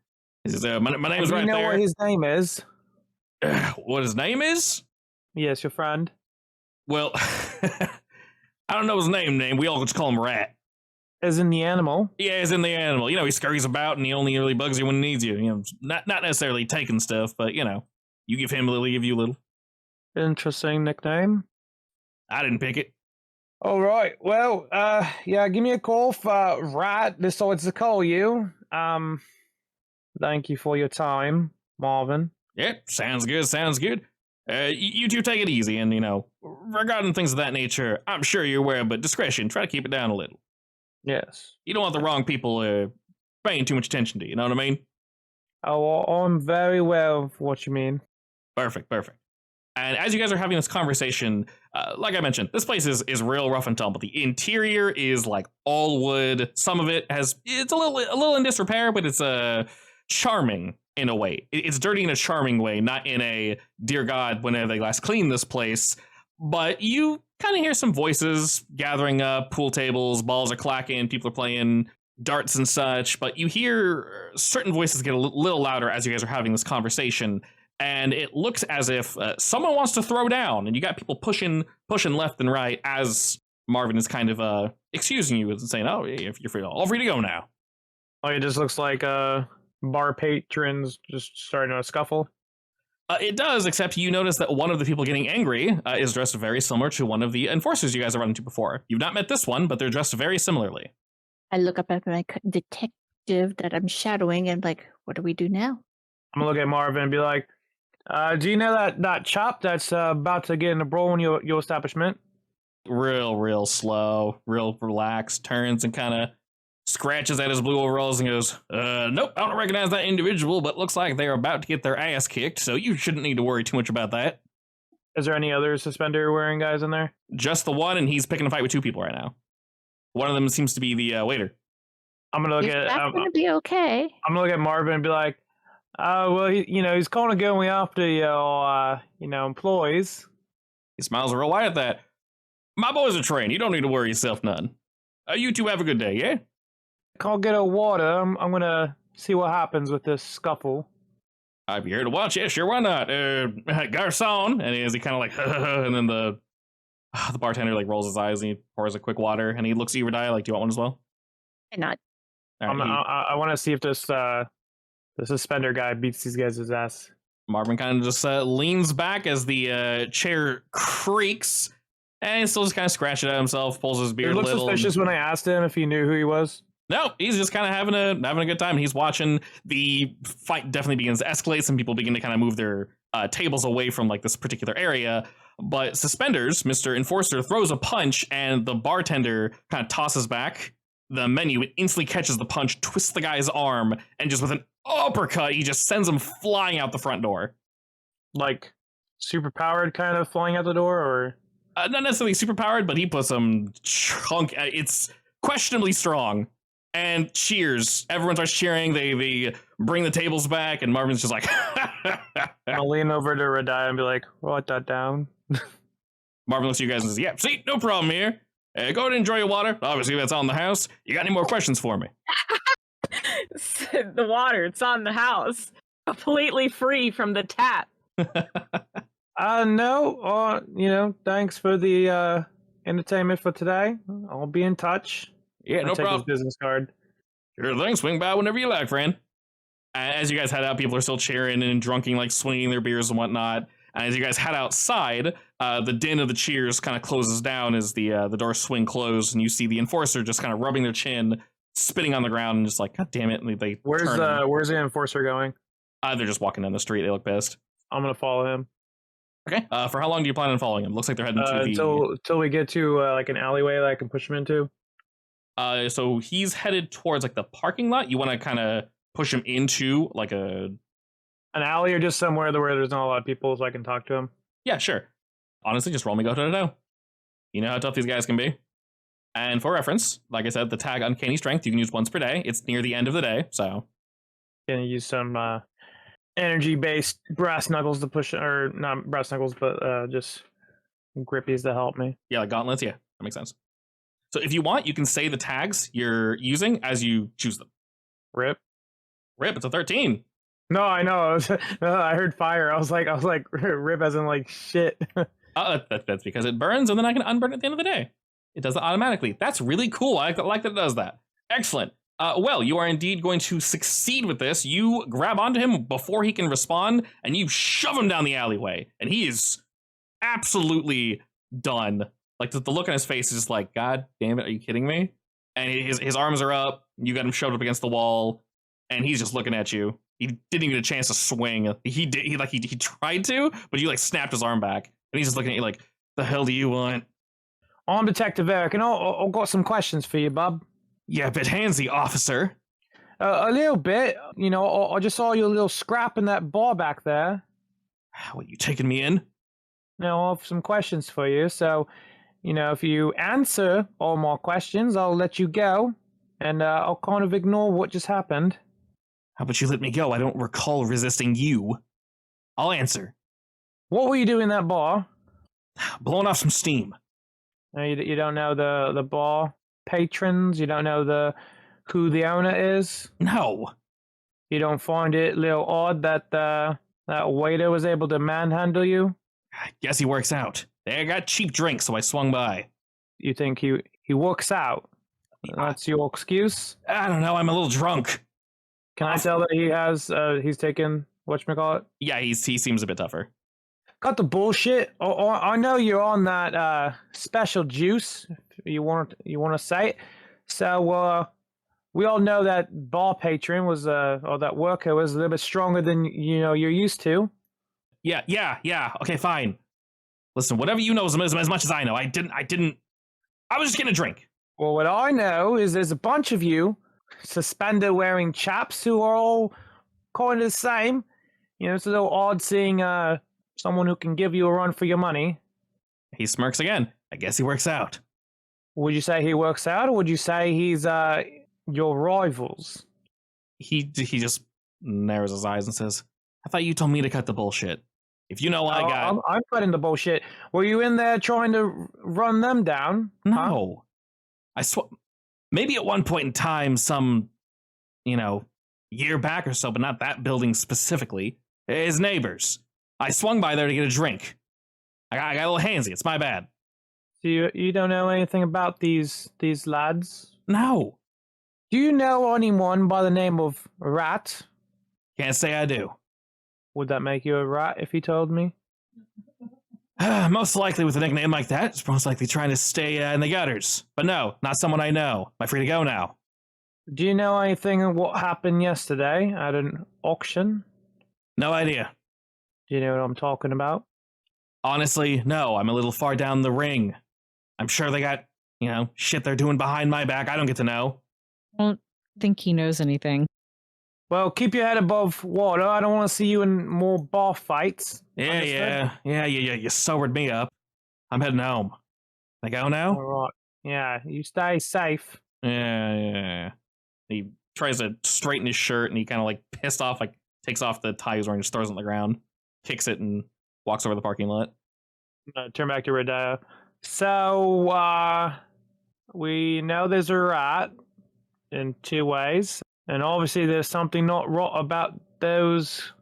He says, my name's right there. Do you know what his name is? What his name is? Yes, your friend. Well, I don't know his name. We all just call him Rat. As in the animal? Yeah, as in the animal. He scurries about and he only really bugs you when he needs you. Not necessarily taking stuff, but, you give him a little, give you a little. Interesting nickname. I didn't pick it. All right. Well, yeah, give me a call if Rat decides to call you. Thank you for your time, Marvin. Yeah, sounds good. You two take it easy, and, regarding things of that nature, I'm sure you're aware, but discretion, try to keep it down a little. Yes. You don't want the wrong people paying too much attention to you know what I mean? Oh, I'm very aware of what you mean. Perfect. And as you guys are having this conversation, like I mentioned, this place is real rough and tumble. The interior is like all wood. Some of it it's a little in disrepair, but it's charming in a way. It's dirty in a charming way, not in a dear God, when have they last cleaned this place? But you kind of hear some voices gathering up, pool tables, balls are clacking, people are playing darts and such. But you hear certain voices get a little louder as you guys are having this conversation. And it looks as if someone wants to throw down, and you got people pushing left and right as Marvin is kind of excusing you and saying, "Oh, if you're all free to go now." Oh, it just looks like bar patrons just starting a scuffle. It does, except you notice that one of the people getting angry is dressed very similar to one of the enforcers you guys have run into before. You've not met this one, but they're dressed very similarly. I look up at my detective that I'm shadowing and like, what do we do now? I'm gonna look at Marvin and be like, do you know that chop that's about to get in a brawl in your establishment? Real slow, real relaxed, turns and kind of scratches at his blue overalls and goes, nope, I don't recognize that individual, but looks like they're about to get their ass kicked, so you shouldn't need to worry too much about that. Is there any other suspender-wearing guys in there? Just the one, and he's picking a fight with two people right now. One of them seems to be the waiter. I'm gonna look at. That's gonna be okay. I'm gonna look at Marvin and be like, well, he's kind of going after your, employees. He smiles real wide at that. My boys are trained. You don't need to worry yourself none. You two have a good day, yeah? Can't get a water. I'm gonna see what happens with this scuffle. I'd be here to watch. Yeah, sure, why not? Garçon. And as he kind of like, and then the bartender like rolls his eyes and he pours a quick water and he looks at you, Radiah, like, do you want one as well? Why not? Right, I want to see if this the suspender guy beats these guys' ass. Marvin kind of just leans back as the chair creaks, and he still just kind of scratching at himself, pulls his beard a little. It looked suspicious when I asked him if he knew who he was. No, he's just kind of having a good time. He's watching the fight definitely begins to escalate. Some people begin to kind of move their tables away from like this particular area. But Suspenders, Mr. Enforcer, throws a punch, and the bartender kind of tosses back the menu. It instantly catches the punch, twists the guy's arm, and just with an uppercut, he just sends him flying out the front door. Like super powered kind of flying out the door, or Not necessarily super powered, but he put some chunk. It's questionably strong. And cheers. Everyone starts cheering. They bring the tables back, and Marvin's just like, I'll lean over to Radai and be like, write that down. Marvin looks at you guys and says, yeah, see, no problem here. Go ahead and enjoy your water. Obviously, that's on the house. You got any more questions for me? The water, it's on the house. Completely free from the tap. No. Thanks for the entertainment for today. I'll be in touch. Yeah, no I'll take problem. his business card. Sure thing. Swing by whenever you like, friend. As you guys head out, people are still cheering and drunking, like swinging their beers and whatnot. And as you guys head outside, the din of the cheers kind of closes down as the doors swing closed, and you see the enforcer just kind of rubbing their chin, spitting on the ground, and just like, God damn it! And they Where's turn. where's the enforcer going? They're just walking down the street. They look pissed. I'm gonna follow him. Okay. For how long do you plan on following him? Looks like they're heading to the. Until we get to like an alleyway that I can push him into. So he's headed towards like the parking lot. You want to kind of push him into like an alley or just somewhere where there's not a lot of people so I can talk to him? Yeah, sure. Honestly, just roll me go. You know how tough these guys can be. And for reference, like I said, the tag Uncanny Strength you can use once per day. It's near the end of the day, so. Gonna use some energy-based brass knuckles to push, or not brass knuckles, but just grippies to help me. Yeah, like gauntlets, yeah, that makes sense. So if you want, you can say the tags you're using as you choose them. Rip, it's a 13. No, I know. I heard fire. I was like, rip as in like shit. That's because it burns, and then I can unburn it at the end of the day. It does it automatically. That's really cool. I like that it does that. Excellent. Well, you are indeed going to succeed with this. You grab onto him before he can respond, and you shove him down the alleyway, and he is absolutely done. Like the look on his face is just like, God damn it, are you kidding me? And his arms are up. You got him shoved up against the wall, and he's just looking at you. He didn't even get a chance to swing. He tried to, but you like snapped his arm back, and he's just looking at you like, the hell do you want? I'm Detective Eric, and I've got some questions for you, bub. Yeah, a bit handsy, officer. A little bit. I just saw your little scrap in that bar back there. What, you taking me in? Now, I have some questions for you. So, if you answer all my questions, I'll let you go, and I'll kind of ignore what just happened. How about you let me go? I don't recall resisting you. I'll answer. What were you doing in that bar? Blowing off some steam. No, you don't know the bar patrons? You don't know who the owner is? No. You don't find it a little odd that that waiter was able to manhandle you? I guess he works out. I got cheap drinks, so I swung by. You think he works out? That's your excuse? I don't know. I'm a little drunk. Can I tell that he's taken whatchamacallit? Yeah, he seems a bit tougher. Got the bullshit. I know you're on that special juice. You want to say it? So we all know that bar patron was or that worker was a little bit stronger than you're used to. Yeah. Okay, fine. Listen, whatever you know is as much as I know. I was just getting a drink. Well, what I know is there's a bunch of you suspender-wearing chaps who are all kind of the same. It's a little odd seeing someone who can give you a run for your money. He smirks again. I guess he works out. Would you say he works out, or would you say he's your rivals? He just narrows his eyes and says, I thought you told me to cut the bullshit. If you know what I got... I'm cutting the bullshit. Were you in there trying to run them down? No. Huh? Maybe at one point in time, some, year back or so, but not that building specifically. His neighbors. I swung by there to get a drink. I got a little handsy. It's my bad. So you don't know anything about these lads? No. Do you know anyone by the name of Rat? Can't say I do. Would that make you a rat if you told me? Most likely with a nickname like that, it's most likely trying to stay in the gutters. But no, not someone I know. Am I free to go now? Do you know anything of what happened yesterday at an auction? No idea. Do you know what I'm talking about? Honestly, no. I'm a little far down the ring. I'm sure they got, shit they're doing behind my back. I don't get to know. I don't think he knows anything. Well, keep your head above water. I don't want to see you in more bar fights. Yeah. You sobered me up. I'm heading home. Can I go now? All right. Yeah, you stay safe. Yeah. He tries to straighten his shirt and he kind of like pissed off, like takes off the tie he's wearing, just throws it on the ground, kicks it, and walks over the parking lot. Turn back to Rodeo. So, we know there's a rat in 2 ways. And obviously there's something not right about those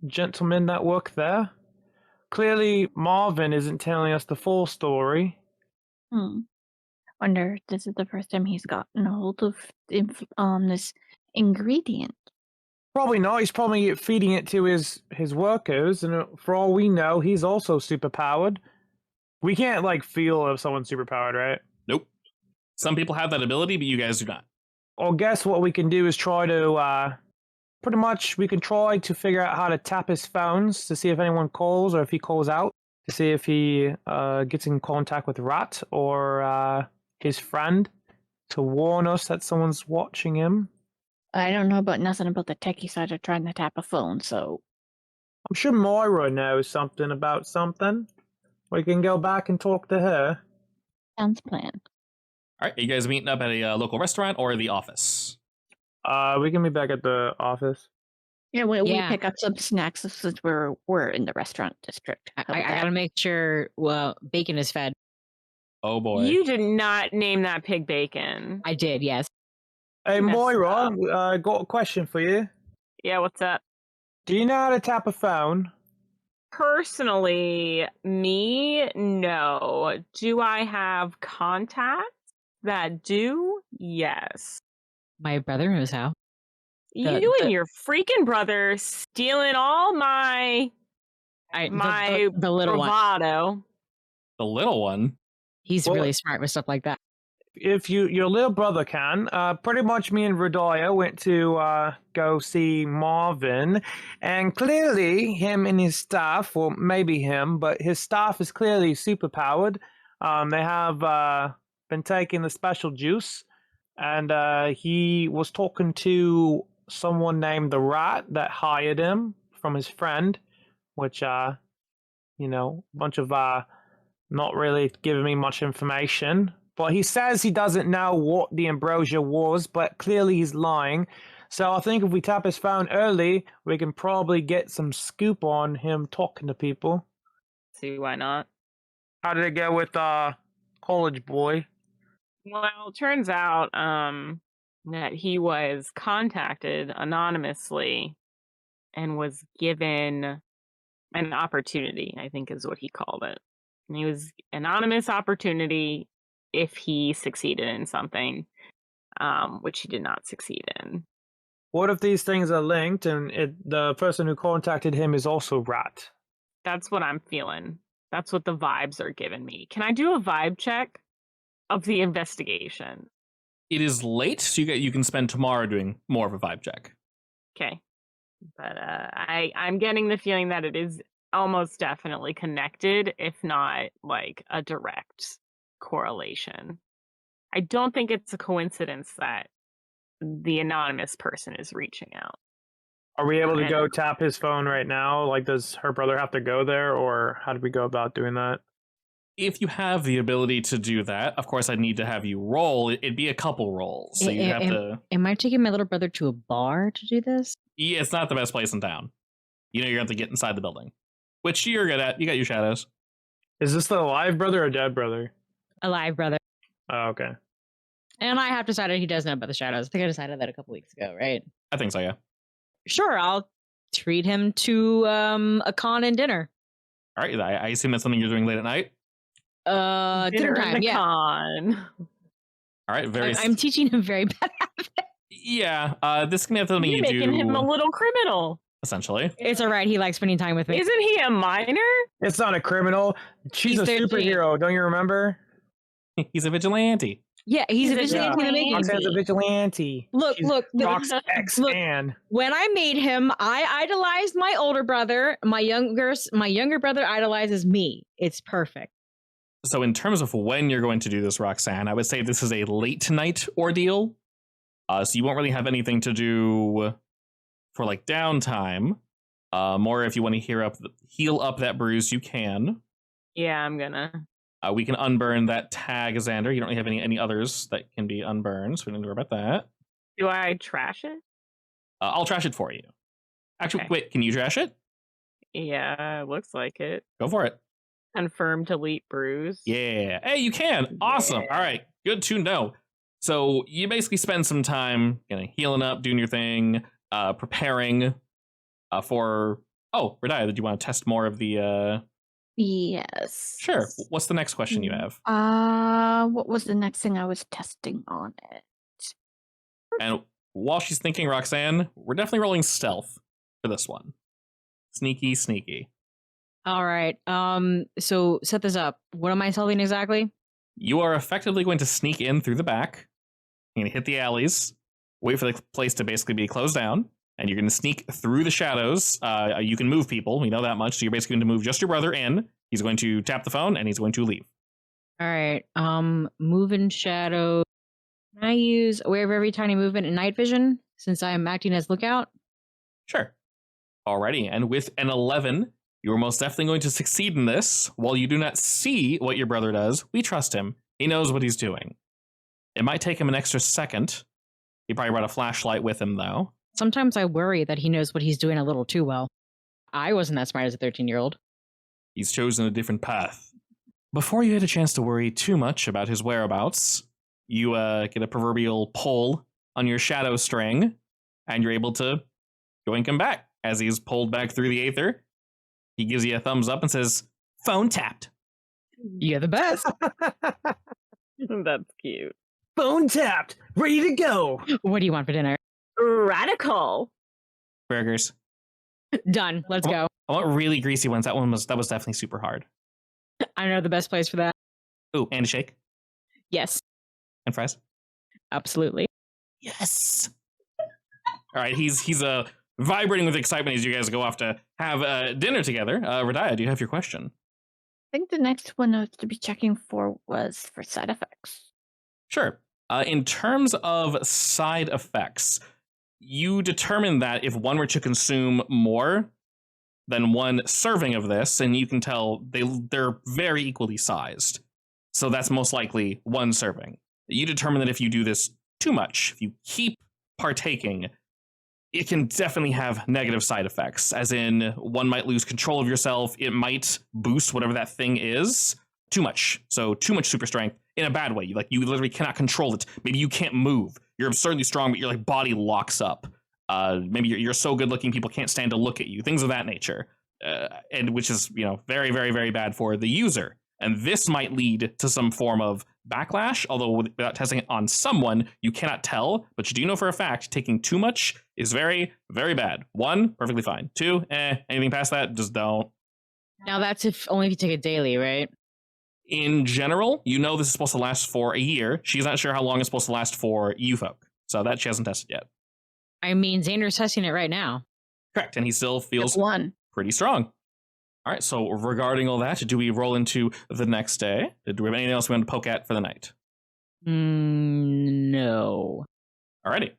gentlemen that work there. Clearly, Marvin isn't telling us the full story. Wonder if this is the first time he's gotten a hold of this ingredient. Probably not. He's probably feeding it to his workers, and for all we know, he's also superpowered. We can't like feel if someone's superpowered, right? Nope. Some people have that ability, but you guys do not. Well, guess what we can do is try to pretty much we can try to figure out how to tap his phones to see if anyone calls or if he calls out to see if he gets in contact with Rat or his friend to warn us that someone's watching him. I don't know about nothing about the techie side of trying to tap a phone, so I'm sure Moira knows something about something. We can go back and talk to her. sounds planned. All right, are you guys meeting up at a local restaurant or the office? We can be back at the office. Yeah, we Yeah. pick up some snacks since we're in the restaurant district. How I about that? gotta make sure bacon is fed. Oh boy. You did not name that pig bacon. I did, yes. Hey, Messed Moira, up. got a question for you. Yeah, what's up? Do you know how to tap a phone? Personally, me, no. Do I have contacts that do? Yes. My brother knows how. You and your freaking brother stealing all my The little one. bravado. The little one? He's Well- really smart with stuff like that. If your little brother can, pretty much me and Rodaya went to go see Marvin, and clearly him and his staff, well, maybe him, but his staff is clearly superpowered. They have been taking the special juice, and he was talking to someone named the Rat that hired him from his friend, which, a bunch of not really giving me much information. But he says he doesn't know what the ambrosia was, but clearly he's lying. So I think if we tap his phone early, we can probably get some scoop on him talking to people. See, why not? How did it go with college boy? Well, turns out that he was contacted anonymously and was given an opportunity, I think is what he called it. And he was anonymous opportunity if he succeeded in something, which he did not succeed in. What if these things are linked and the person who contacted him is also Rat? That's what I'm feeling. That's what the vibes are giving me. Can I do a vibe check of the investigation? It is late, so you can spend tomorrow doing more of a vibe check. Okay. But I'm getting the feeling that it is almost definitely connected, if not like a direct correlation. I don't think it's a coincidence that the anonymous person is reaching out. Are we able to And- go tap his phone right now? Like, does her brother have to go there, or how do we go about doing that? If you have the ability to do that, of course, I'd need to have you roll. It'd be a couple rolls, so you have to. Am I taking my little brother to a bar to do this? Yeah, it's not the best place in town. You know, you're going to have to get inside the building, which you're good at. You got your shadows. Is this the alive brother or dead brother? Alive, brother. Oh, okay. And I have decided he does know about the shadows. I think I decided that a couple weeks ago, right? I think so, yeah. Sure, I'll treat him to a con and dinner. All right, I assume that's something you're doing late at night. Dinner in time, the yeah. con. All right, very. I'm teaching him very bad habits. Yeah, this can be something You're you do. making him a little criminal. Essentially, It's all right. He likes spending time with me. Isn't he a minor? It's not a criminal. She's He's a 13. superhero. Don't you remember? he's a vigilante. Yeah, he's a He's a vigilante in the making. Roxanne's a vigilante. Look, She's look, Rock's look. ex-Anne. When I made him, I idolized my older brother. My younger brother idolizes me. It's perfect. So, in terms of when you're going to do this, Roxanne, I would say this is a late night ordeal. So you won't really have anything to do for like downtime. Or if you want to heal up that bruise, you can. Yeah, I'm gonna. We can unburn that tag, Xander. You don't really have any others that can be unburned, so we don't need to worry about that. Do I trash it? I'll trash it for you. Actually, Okay. wait, can you trash it? Yeah, looks like it. Go for it. Confirm delete bruise. Yeah. Hey, you can. Awesome. Yeah. All right. Good to know. So you basically spend some time healing up, doing your thing, preparing for... Oh, Radia, did you want to test more of the... Yes. Sure. What's the next question you have? What was the next thing I was testing on it? And while she's thinking, Roxanne, we're definitely rolling stealth for this one. Sneaky, sneaky. All right. So set this up. What am I solving exactly? You are effectively going to sneak in through the back. You're going to hit the alleys, wait for the place to basically be closed down, and you're going to sneak through the shadows. You can move people. We know that much. So you're basically going to move just your brother in. He's going to tap the phone, and he's going to leave. All right. Move in shadow. Can I use aware of every tiny movement in night vision since I'm acting as lookout? Sure. Alrighty. And with an 11, you are most definitely going to succeed in this. While you do not see what your brother does, we trust him. He knows what he's doing. It might take him an extra second. He probably brought a flashlight with him, though. Sometimes I worry that he knows what he's doing a little too well. I wasn't that smart as a 13-year-old. He's chosen a different path. Before you had a chance to worry too much about his whereabouts, you get a proverbial pull on your shadow string, and you're able to yoink him back. As he's pulled back through the aether, he gives you a thumbs up and says, "Phone tapped." You're the best. That's cute. Phone tapped, ready to go. What do you want for dinner? Radical. Burgers. Done. Let's go. I want really greasy ones. That was definitely super hard. I know the best place for that. Ooh, and a shake. Yes, And fries. absolutely. Yes. All right, he's vibrating with excitement as you guys go off to have dinner together. Radia, do you have your question? I think the next one I was to be checking for was for side effects. Sure. In terms of side effects, you determine that if one were to consume more than one serving of this, and you can tell they're very equally sized. So that's most likely one serving. You determine that if you do this too much, if you keep partaking, it can definitely have negative side effects, as in one might lose control of yourself. It might boost whatever that thing is too much. So too much super strength in a bad way. You literally cannot control it. Maybe you can't move. You're absurdly strong, but your body locks up. Maybe you're so good looking people can't stand to look at you. Things of that nature, and which is very, very, very bad for the user. And this might lead to some form of backlash, although without testing it on someone, you cannot tell. But you do know for a fact taking too much is very, very bad. 1, perfectly fine. 2, anything past that, just don't. Now that's only if you take it daily, right? In general, this is supposed to last for a year. She's not sure how long it's supposed to last for you folk. So that she hasn't tested yet. I mean, Xander's testing it right now. Correct. And he still feels One. pretty strong. All right. So regarding all that, do we roll into the next day? Do we have anything else we want to poke at for the night? No. Alrighty.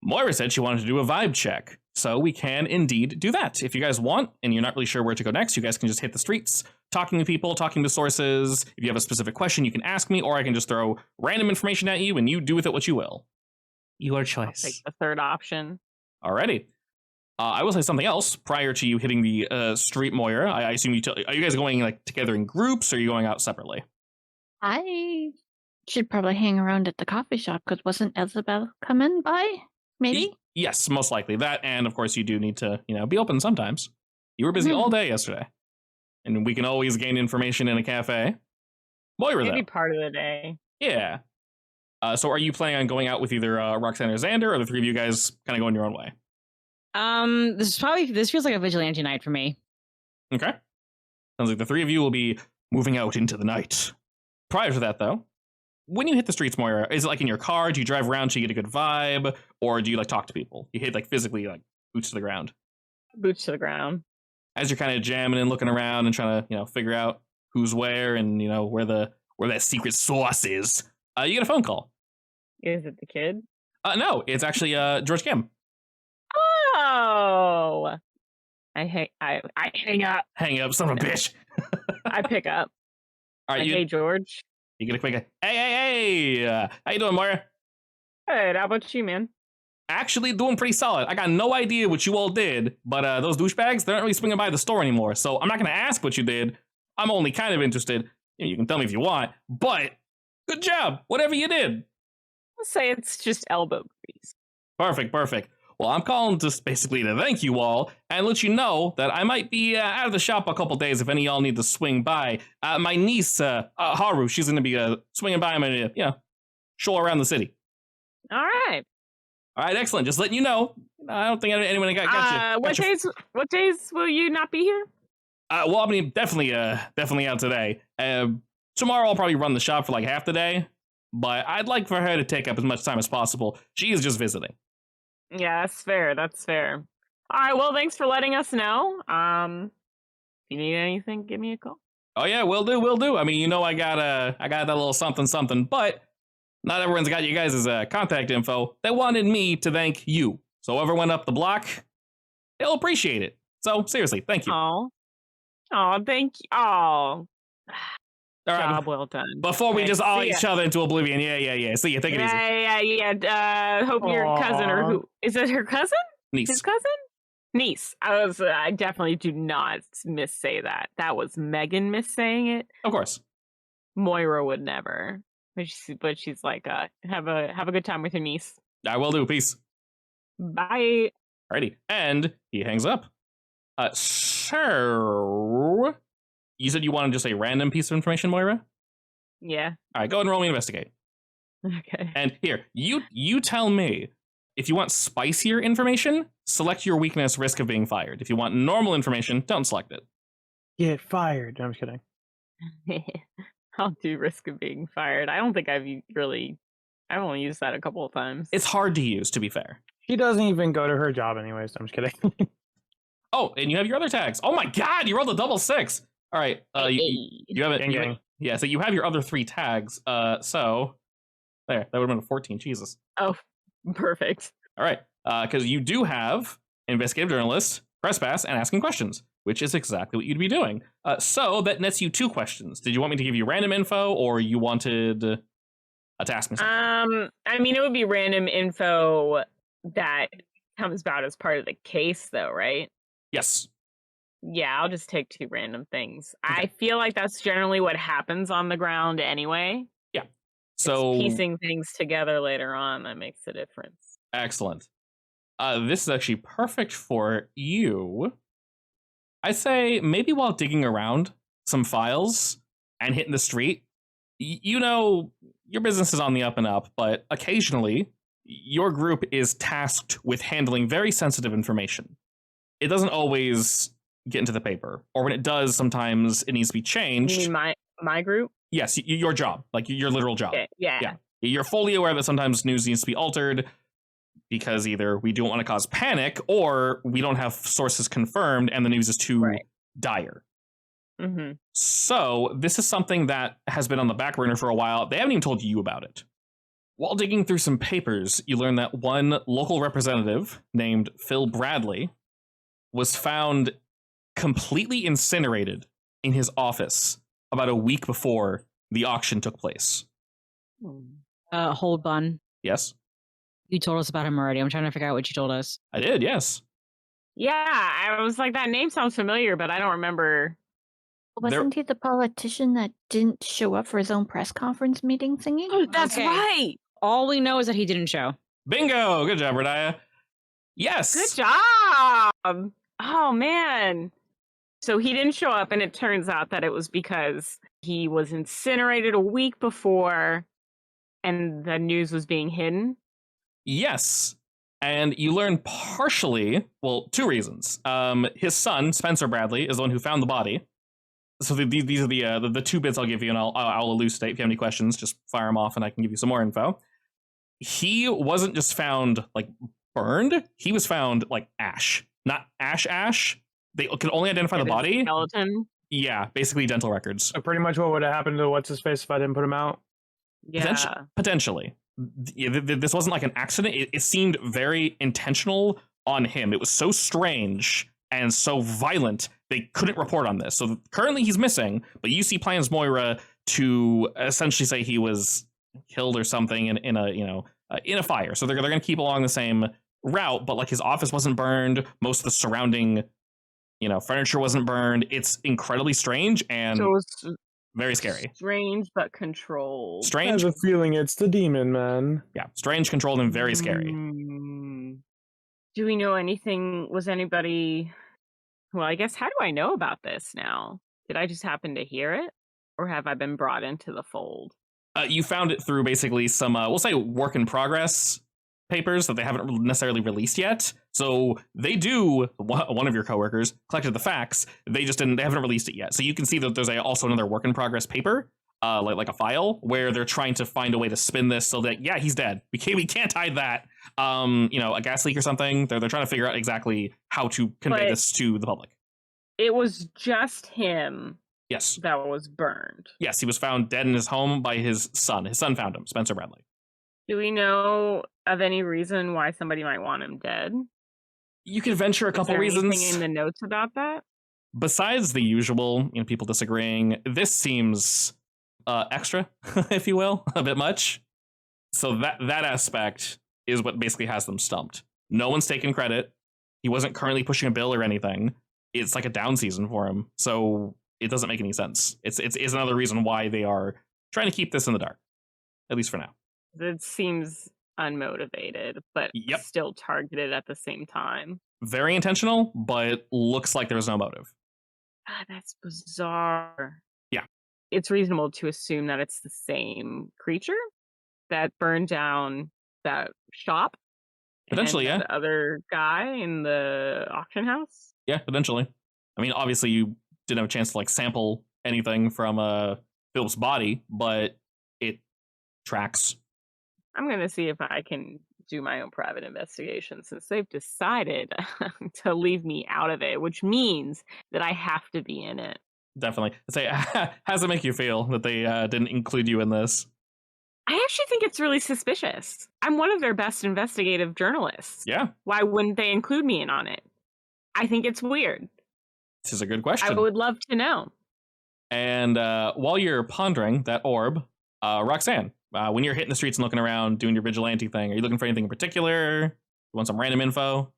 Moira said she wanted to do a vibe check. So we can indeed do that. If you guys want, and you're not really sure where to go next, you guys can just hit the streets, talking to people, talking to sources. If you have a specific question, you can ask me, or I can just throw random information at you, and you do with it what you will. Your choice. Take the third option. Alrighty. I will say something else prior to you hitting the street, Moira. I assume are you guys going together in groups, or are you going out separately? I should probably hang around at the coffee shop because wasn't Isabel coming by? Maybe? Yes, most likely. That, and of course you do need to, be open sometimes. You were busy all day yesterday. And we can always gain information in a cafe. Moira, Maybe though. part of the day. Yeah. So are you planning on going out with either Roxanne or Xander, or the three of you guys kind of going your own way? This feels like a vigilante night for me. Okay. Sounds like the three of you will be moving out into the night. Prior to that, though, when you hit the streets, Moira, is it in your car? Do you drive around so you get a good vibe? Or do you talk to people? You hit physically boots to the ground? Boots to the ground. As you're kind of jamming and looking around and trying to, figure out who's where and, where that secret sauce is, you get a phone call. Is it the kid? No, it's actually George Kim. Oh, I hang up. Hang up, son of a bitch. I pick up. All right, Hey, George. you get a quick, hey, how you doing, Moira? Hey, how about you, man? Actually doing pretty solid. I got no idea what you all did, but those douchebags, they're not really swinging by the store anymore, so I'm not going to ask what you did. I'm only kind of interested. You can tell me if you want, but good job, whatever you did. I'll say it's just elbow grease. Perfect. Well, I'm calling just basically to thank you all and let you know that I might be out of the shop a couple days if any of y'all need to swing by. My niece, Haru, she's going to be swinging by. I'm going to, show her around the city. All right. All right, excellent. Just letting you know. I don't think anyone got you. What days will you not be here? Well, I mean, definitely out today. Tomorrow I'll probably run the shop for like half the day, but I'd like for her to take up as much time as possible. She is just visiting. Yeah, that's fair. All right. Well, thanks for letting us know. If you need anything, give me a call. Oh yeah, will do. I mean, I got that little something, but not everyone's got you guys' contact info. They wanted me to thank you. So whoever went up the block, they'll appreciate it. So seriously, thank you. Oh, thank you. Oh, All right, job well done. before we Okay, just all see ya. each other into oblivion. Yeah. See you. Take it easy. Yeah. Hope your cousin or who is it? Her cousin? Niece. His cousin? Niece. I definitely do not missay that. That was Megan missaying it. Of course. Moira would never. But she's like, have a good time with your niece. I will do. Peace. Bye. Alrighty. And he hangs up. So you said you wanted just a random piece of information, Moira? Yeah. All right, go ahead and roll me investigate. Okay. And here, you tell me. If you want spicier information, select your weakness, risk of being fired. If you want normal information, don't select it. Get fired. No, I'm just kidding. I'll do risk of being fired. I don't think I've only used that a couple of times. It's hard to use, to be fair. She doesn't even go to her job anyways. I'm just kidding. Oh, and you have your other tags. Oh my god, you rolled a double 6. All right, you have it. Gang. Yeah, so you have your other 3 tags. So there, that would have been a 14. Jesus. Oh, perfect. All right, because you do have investigative journalist, press pass, and asking questions, which is exactly what you'd be doing. So that nets you 2 questions. Did you want me to give you random info, or you wanted to ask me something? I mean, it would be random info that comes about as part of the case, though, right? Yes. Yeah, I'll just take 2 random things. Okay. I feel like that's generally what happens on the ground anyway. Yeah. So It's piecing things together later on that makes a difference. excellent. This is actually perfect for you. I say maybe while digging around some files and hitting the street, your business is on the up and up, but occasionally your group is tasked with handling very sensitive information. It doesn't always get into the paper, or when it does, sometimes it needs to be changed. You mean my group? Yes, your job, like your literal job. Okay, yeah. You're fully aware that sometimes news needs to be altered because either we don't want to cause panic or we don't have sources confirmed and the news is too dire. Mm-hmm. So this is something that has been on the back burner for a while. They haven't even told you about it. While digging through some papers, you learn that one local representative named Phil Bradley was found completely incinerated in his office about a week before the auction took place. Hold on. Yes? You told us about him already. I'm trying to figure out what you told us. I did, yes. Yeah, I was like, that name sounds familiar, but I don't remember. Wasn't he the politician that didn't show up for his own press conference meeting thingy? Oh, that's Okay. right. All we know is that he didn't show. Bingo! Good job, Radiah. Yes! Good job. Oh, man. So he didn't show up, and it turns out that it was because he was incinerated a week before, and the news was being hidden. Yes. And you learn partially, well, 2 reasons. His son, Spencer Bradley, is the one who found the body. So these are the 2 bits I'll give you, and I'll elucidate. If you have any questions, just fire them off, and I can give you some more info. He wasn't just found, like, burned. He was found, like, ash. Not ash. They could only identify the body. Skeleton. Yeah, basically dental records. So pretty much what would have happened to what's-his-face if I didn't put him out? Yeah. Potentially. This wasn't like an accident. It seemed very intentional on him. It was so strange and so violent, they couldn't report on this. So currently he's missing, but you see plans, Moira, to essentially say he was killed or something in a fire. So they're going to keep along the same route, but like his office wasn't burned. Most of the surrounding, furniture wasn't burned. It's incredibly strange and So it's very scary. strange but controlled. I Strange. have a feeling it's the demon, man. Yeah. Strange, controlled, and very scary. Do we know anything? Was anybody... Well, I guess, how do I know about this now? Did I just happen to hear it? Or have I been brought into the fold? You found it through basically some, we'll say, work in progress papers that they haven't necessarily released yet. So they do, one of your coworkers collected the facts. They haven't released it yet. So you can see that there's also another work in progress paper, like a file, where they're trying to find a way to spin this so that, yeah, he's dead. We can't hide that. A gas leak or something. They're trying to figure out exactly how to convey this to the public. It was just him. Yes. That was burned. Yes, he was found dead in his home by his son. His son found him, Spencer Bradley. Do we know of any reason why somebody might want him dead? You could venture a couple reasons. Anything in the notes about that? Besides the usual, people disagreeing, this seems extra, if you will, a bit much. So that aspect is what basically has them stumped. No one's taken credit. He wasn't currently pushing a bill or anything. It's like a down season for him. So it doesn't make any sense. It's another reason why they are trying to keep this in the dark, at least for now. It seems unmotivated, but still targeted at the same time. Very intentional, but looks like there's no motive. God, that's bizarre. Yeah. It's reasonable to assume that it's the same creature that burned down that shop. Potentially, yeah. The other guy in the auction house. Yeah, potentially. I mean, obviously, you didn't have a chance to sample anything from Philip's body, but it tracks. I'm gonna see if I can do my own private investigation since they've decided to leave me out of it, which means that I have to be in it. Definitely. Say, how does it make you feel that they didn't include you in this? I actually think it's really suspicious. I'm one of their best investigative journalists. Yeah. Why wouldn't they include me in on it? I think it's weird. This is a good question. I would love to know. And while you're pondering that orb, Roxanne, when you're hitting the streets and looking around, doing your vigilante thing, are you looking for anything in particular? You want some random info?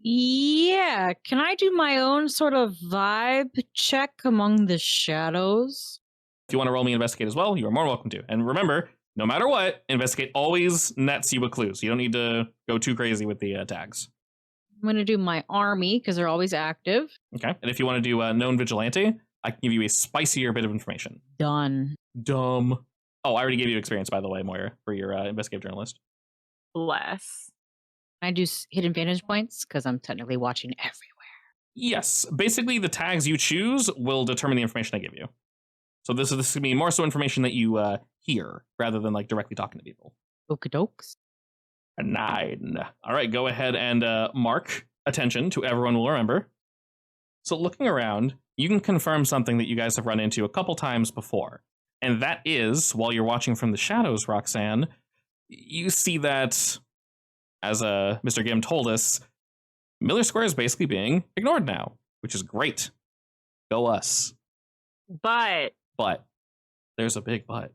Yeah. Can I do my own sort of vibe check among the shadows? If you want to roll me investigate as well, you are more than welcome to. And remember, no matter what, investigate always nets you with clues. You don't need to go too crazy with the tags. I'm going to do my army because they're always active. Okay. And if you want to do known vigilante, I can give you a spicier bit of information. Done. Dumb. Oh, I already gave you experience, by the way, Moira, for your investigative journalist. Bless. Can I do hidden vantage points? Because I'm technically watching everywhere. Yes. Basically, the tags you choose will determine the information I give you. So this is going to be more so information that you hear rather than directly talking to people. Okey-dokes. A 9. All right, go ahead and mark attention to everyone will remember. So looking around, you can confirm something that you guys have run into a couple times before. And that is, while you're watching from the shadows, Roxanne, you see that, as Mr. Gim told us, Miller Square is basically being ignored now, which is great. Go us. But there's a big but.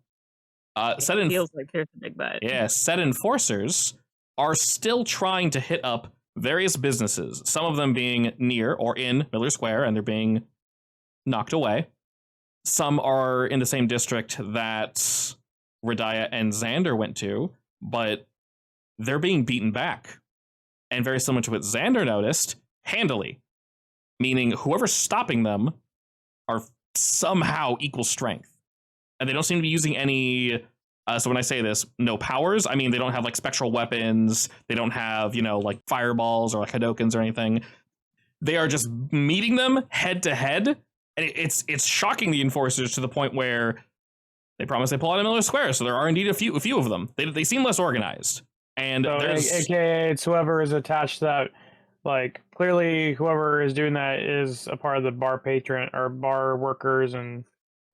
Feels like there's a big but. Yeah, said enforcers are still trying to hit up various businesses, some of them being near or in Miller Square, and they're being knocked away. Some are in the same district that Radiah and Xander went to, but they're being beaten back. And very similar to what Xander noticed, handily. Meaning whoever's stopping them are somehow equal strength. And they don't seem to be using any... so when I say this, no powers, I mean they don't have spectral weapons. They don't have, fireballs or Hadokens or anything. They are just meeting them head to head. And it's shocking the enforcers to the point where they promise they pull out of Miller Square. So there are indeed a few of them. They seem less organized. And so there's... AKA it's whoever is attached to that. Clearly whoever is doing that is a part of the bar patron or bar workers and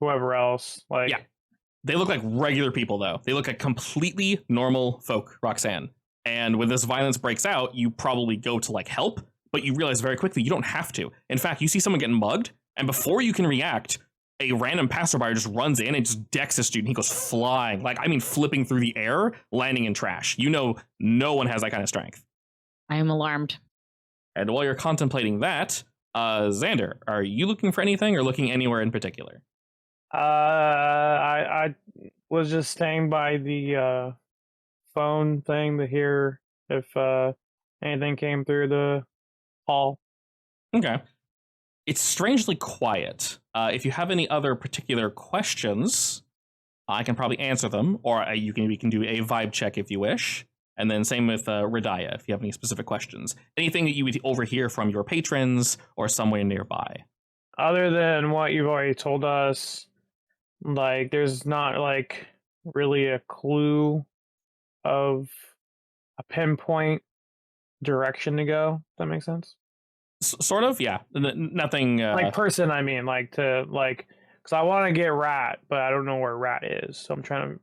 whoever else. Yeah. They look like regular people, though. They look like completely normal folk, Roxanne. And when this violence breaks out, you probably go to help, but you realize very quickly you don't have to. In fact, you see someone getting mugged, and before you can react, a random passerby just runs in and just decks a student. He goes flying, like, I mean, flipping through the air, landing in trash. You know, no one has that kind of strength. I am alarmed. And while you're contemplating that, Xander, are you looking for anything or looking anywhere in particular? I was just staying by the phone thing to hear if anything came through the hall. Okay. It's strangely quiet. If you have any other particular questions, I can probably answer them, or we can do a vibe check if you wish. And then same with Radaya, if you have any specific questions. Anything that you would overhear from your patrons or somewhere nearby. Other than what you've already told us, like, there's not, like, really a clue of a pinpoint direction to go. Does that make sense? Sort of, yeah. Nothing... like, person, I mean, like, to, like... Because I want to get Rat, but I don't know where Rat is, so I'm trying to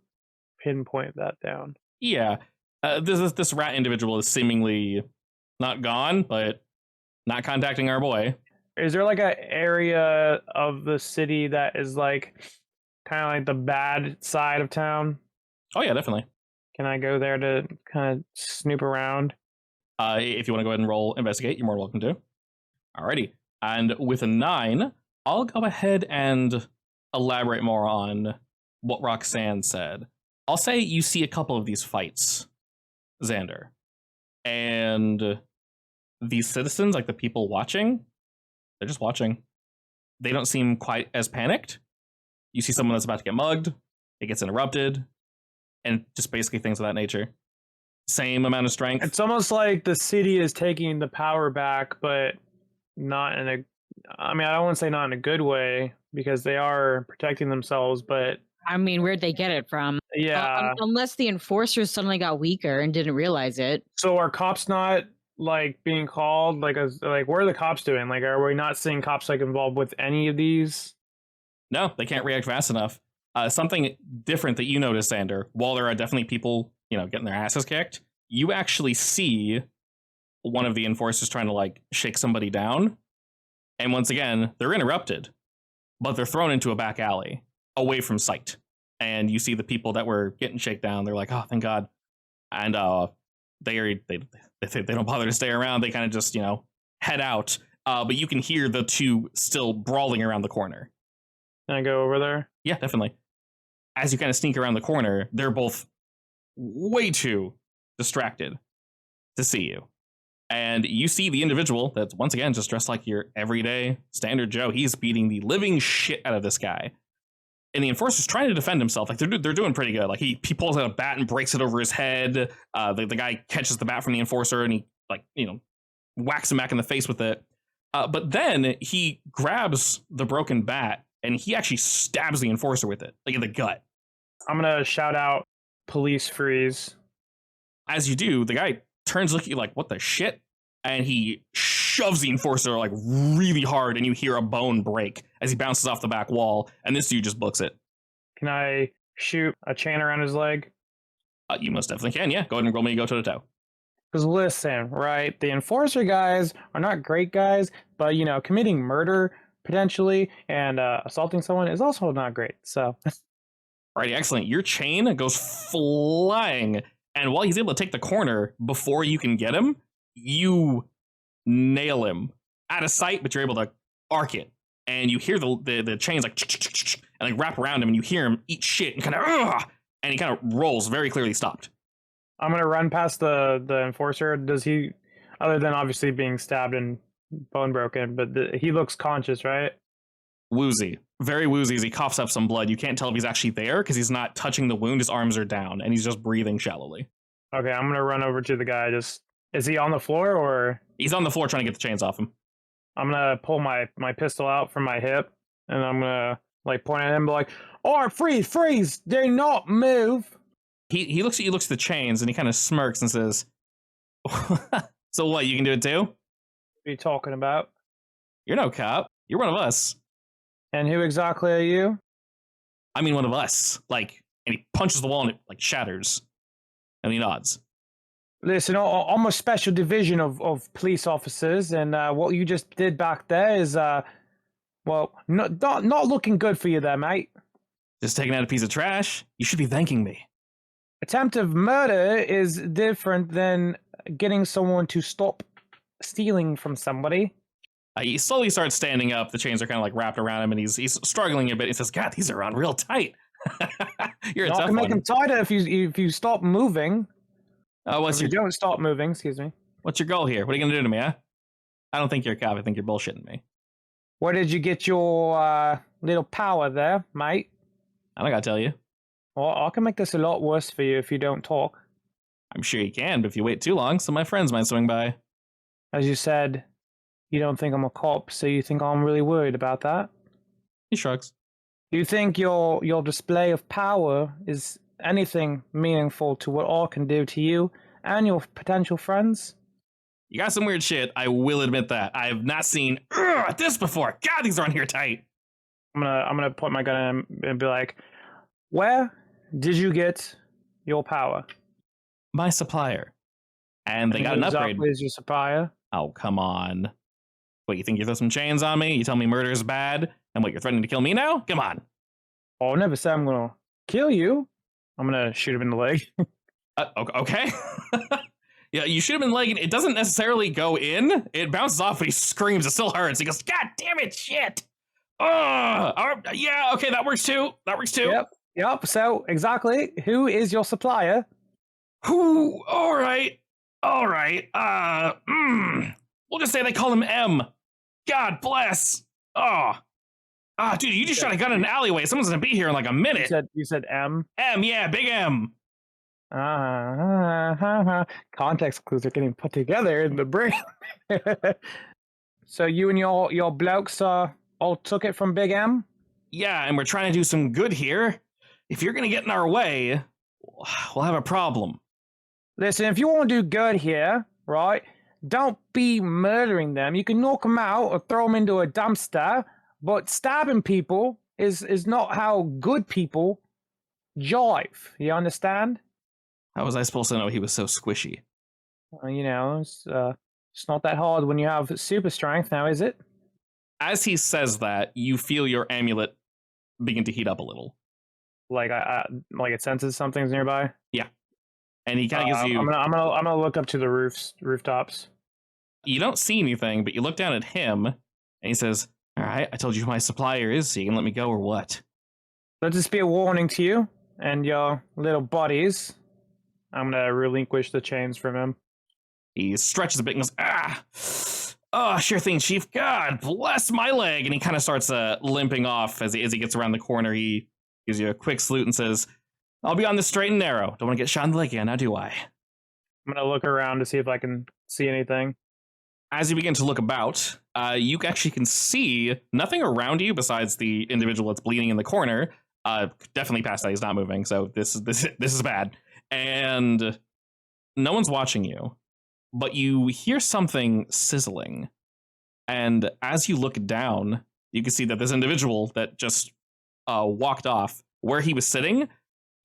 pinpoint that down. Yeah. This rat individual is seemingly not gone, but not contacting our boy. Is there like an area of the city that is like kind of like the bad side of town? Oh yeah, definitely. Can I go there to kind of snoop around? If you want to go ahead and roll investigate, you're more welcome to. Alrighty. And with a 9, I'll go ahead and elaborate more on what Roxanne said. I'll say you see a couple of these fights, Xander. And these citizens, like the people watching, they're just watching. They don't seem quite as panicked. You see someone that's about to get mugged, it gets interrupted, and just basically things of that nature. Same amount of strength. It's almost like the city is taking the power back, but not in a... I mean, I don't want to say not in a good way, because they are protecting themselves, but... I mean, where'd they get it from? Yeah. Unless the enforcers suddenly got weaker and didn't realize it. So are cops not, like, being called? Like, what are the cops doing? Like, are we not seeing cops, like, involved with any of these? No, they can't react fast enough. Something different that you notice, Xander, while there are definitely people, getting their asses kicked, you actually see one of the enforcers trying to, like, shake somebody down. And once again, they're interrupted, but they're thrown into a back alley, away from sight. And you see the people that were getting shaken down. They're like, oh, thank God. And they don't bother to stay around. They kind of just, head out. But you can hear the two still brawling around the corner. Can I go over there? Yeah, definitely. As you kind of sneak around the corner, they're both way too distracted to see you. And you see the individual that's, once again, just dressed like your everyday standard Joe. He's beating the living shit out of this guy. And the enforcer's trying to defend himself. Like, they're doing pretty good. Like, he pulls out a bat and breaks it over his head. The guy catches the bat from the enforcer and he, whacks him back in the face with it. But then he grabs the broken bat and he actually stabs the enforcer with it, like in the gut. I'm going to shout out police freeze. As you do, the guy turns looking like, what the shit? And he shoves the enforcer like really hard, and you hear a bone break as he bounces off the back wall, and this dude just books it. Can I shoot a chain around his leg? You most definitely can, yeah. Go ahead and roll me to go toe to toe. Because listen, right, the enforcer guys are not great guys, but, committing murder, potentially, and assaulting someone is also not great, so... Alrighty, excellent. Your chain goes flying, and while he's able to take the corner before you can get him, you nail him out of sight, but you're able to arc it, and you hear the chains like and like wrap around him, and you hear him eat shit and kind of and he kind of rolls, very clearly stopped. I'm gonna run past the enforcer. Does he, other than obviously being stabbed and bone broken, but he looks conscious, right? Woozy, very woozy as he coughs up some blood. You can't tell if he's actually there because he's not touching the wound. His arms are down and he's just breathing shallowly. Okay, I'm gonna run over to the guy. Is he on the floor or? He's on the floor trying to get the chains off him. I'm gonna pull my pistol out from my hip, and I'm gonna point at him and be like, "Alright, freeze, do not move." He looks at you, looks at the chains, and he kind of smirks and says, "So what, you can do it too?" What are you talking about? You're no cop. You're one of us. And who exactly are you? I mean, one of us. And he punches the wall and it shatters. And he nods. Listen, I'm a special division of police officers, and what you just did back there is Well, not looking good for you there, mate. Just taking out a piece of trash. You should be thanking me. Attempted murder is different than getting someone to stop stealing from somebody. He slowly starts standing up. The chains are kind of like wrapped around him, and he's struggling a bit. He says, "God, these are on real tight." You're a I tough can make one. them tighter if you stop moving. What's If you your don't stop moving, excuse me. What's your goal here? What are you gonna do to me, huh? I don't think you're a cop. I think you're bullshitting me. Where did you get your little power there, mate? I don't gotta tell you. Well, I can make this a lot worse for you if you don't talk. I'm sure you can, but if you wait too long, some of my friends might swing by. As you said, you don't think I'm a cop, so you think I'm really worried about that? He shrugs. Do you think your display of power is anything meaningful to what I can do to you and your potential friends? You got some weird shit. I will admit that. I have not seen this before. God, these are on here tight. I'm gonna point my gun at him and be like, "Where did you get your power?" My supplier. And they And got who an upgrade. exactly is your supplier? Oh, come on. What, you think you throw some chains on me? You tell me murder is bad? And what, you're threatening to kill me now? Come on. Oh, I never said I'm gonna kill you. I'm gonna shoot him in the leg. Okay. Yeah, you shoot him in the leg. It doesn't necessarily go in. It bounces off, but he screams. It still hurts. He goes, God damn it, shit. Oh, yeah, okay, that works too. That works too. Yep. So, exactly. Who is your supplier? Who? All right. We'll just say they call him M. God bless. Dude, you just shot a gun in an alleyway. Someone's gonna be here in like a minute. You said M. M, yeah, big M. Context clues are getting put together in the brain. So you and your blokes all took it from Big M? Yeah, and we're trying to do some good here. If you're gonna get in our way, we'll have a problem. Listen, if you want to do good here, right, don't be murdering them. You can knock them out or throw them into a dumpster, but stabbing people is not how good people jive. You understand? How was I supposed to know he was so squishy? It's not that hard when you have super strength now, is it? As he says that, you feel your amulet begin to heat up a little. Like like it senses something's nearby. Yeah, and he kind of gives you. I'm gonna look up to the rooftops. You don't see anything, but you look down at him, and he says, "All right, I told you who my supplier is, so you can let me go or what?" Let this be a warning to you and your little buddies. I'm gonna relinquish the chains from him. He stretches a bit and goes, Oh, sure thing, Chief. God bless my leg. And he kind of starts limping off as he gets around the corner. He gives you a quick salute and says, I'll be on the straight and narrow. Don't want to get shot in the leg again, now do I? I'm gonna look around to see if I can see anything. As you begin to look about, you actually can see nothing around you besides the individual that's bleeding in the corner. Definitely past that, he's not moving, so this is bad. And no one's watching you. But you hear something sizzling. And as you look down, you can see that this individual that just walked off, where he was sitting,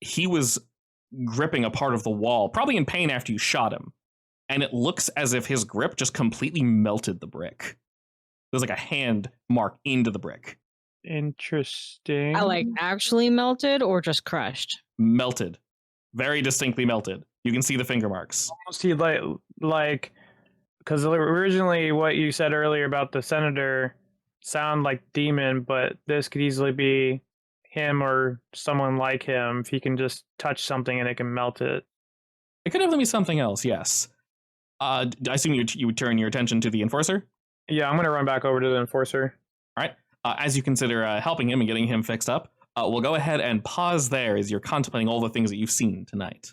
he was gripping a part of the wall, probably in pain after you shot him. And it looks as if his grip just completely melted the brick. There's like a hand mark into the brick. Interesting. I like actually melted or just crushed? Melted. Very distinctly melted. You can see the finger marks. See, like, because originally what you said earlier about the senator sound like demon, but this could easily be him or someone like him if he can just touch something and it can melt it. It could have been something else, yes. I assume you would turn your attention to the enforcer? Yeah, I'm going to run back over to the enforcer. All right. As you consider helping him and getting him fixed up, we'll go ahead and pause there as you're contemplating all the things that you've seen tonight.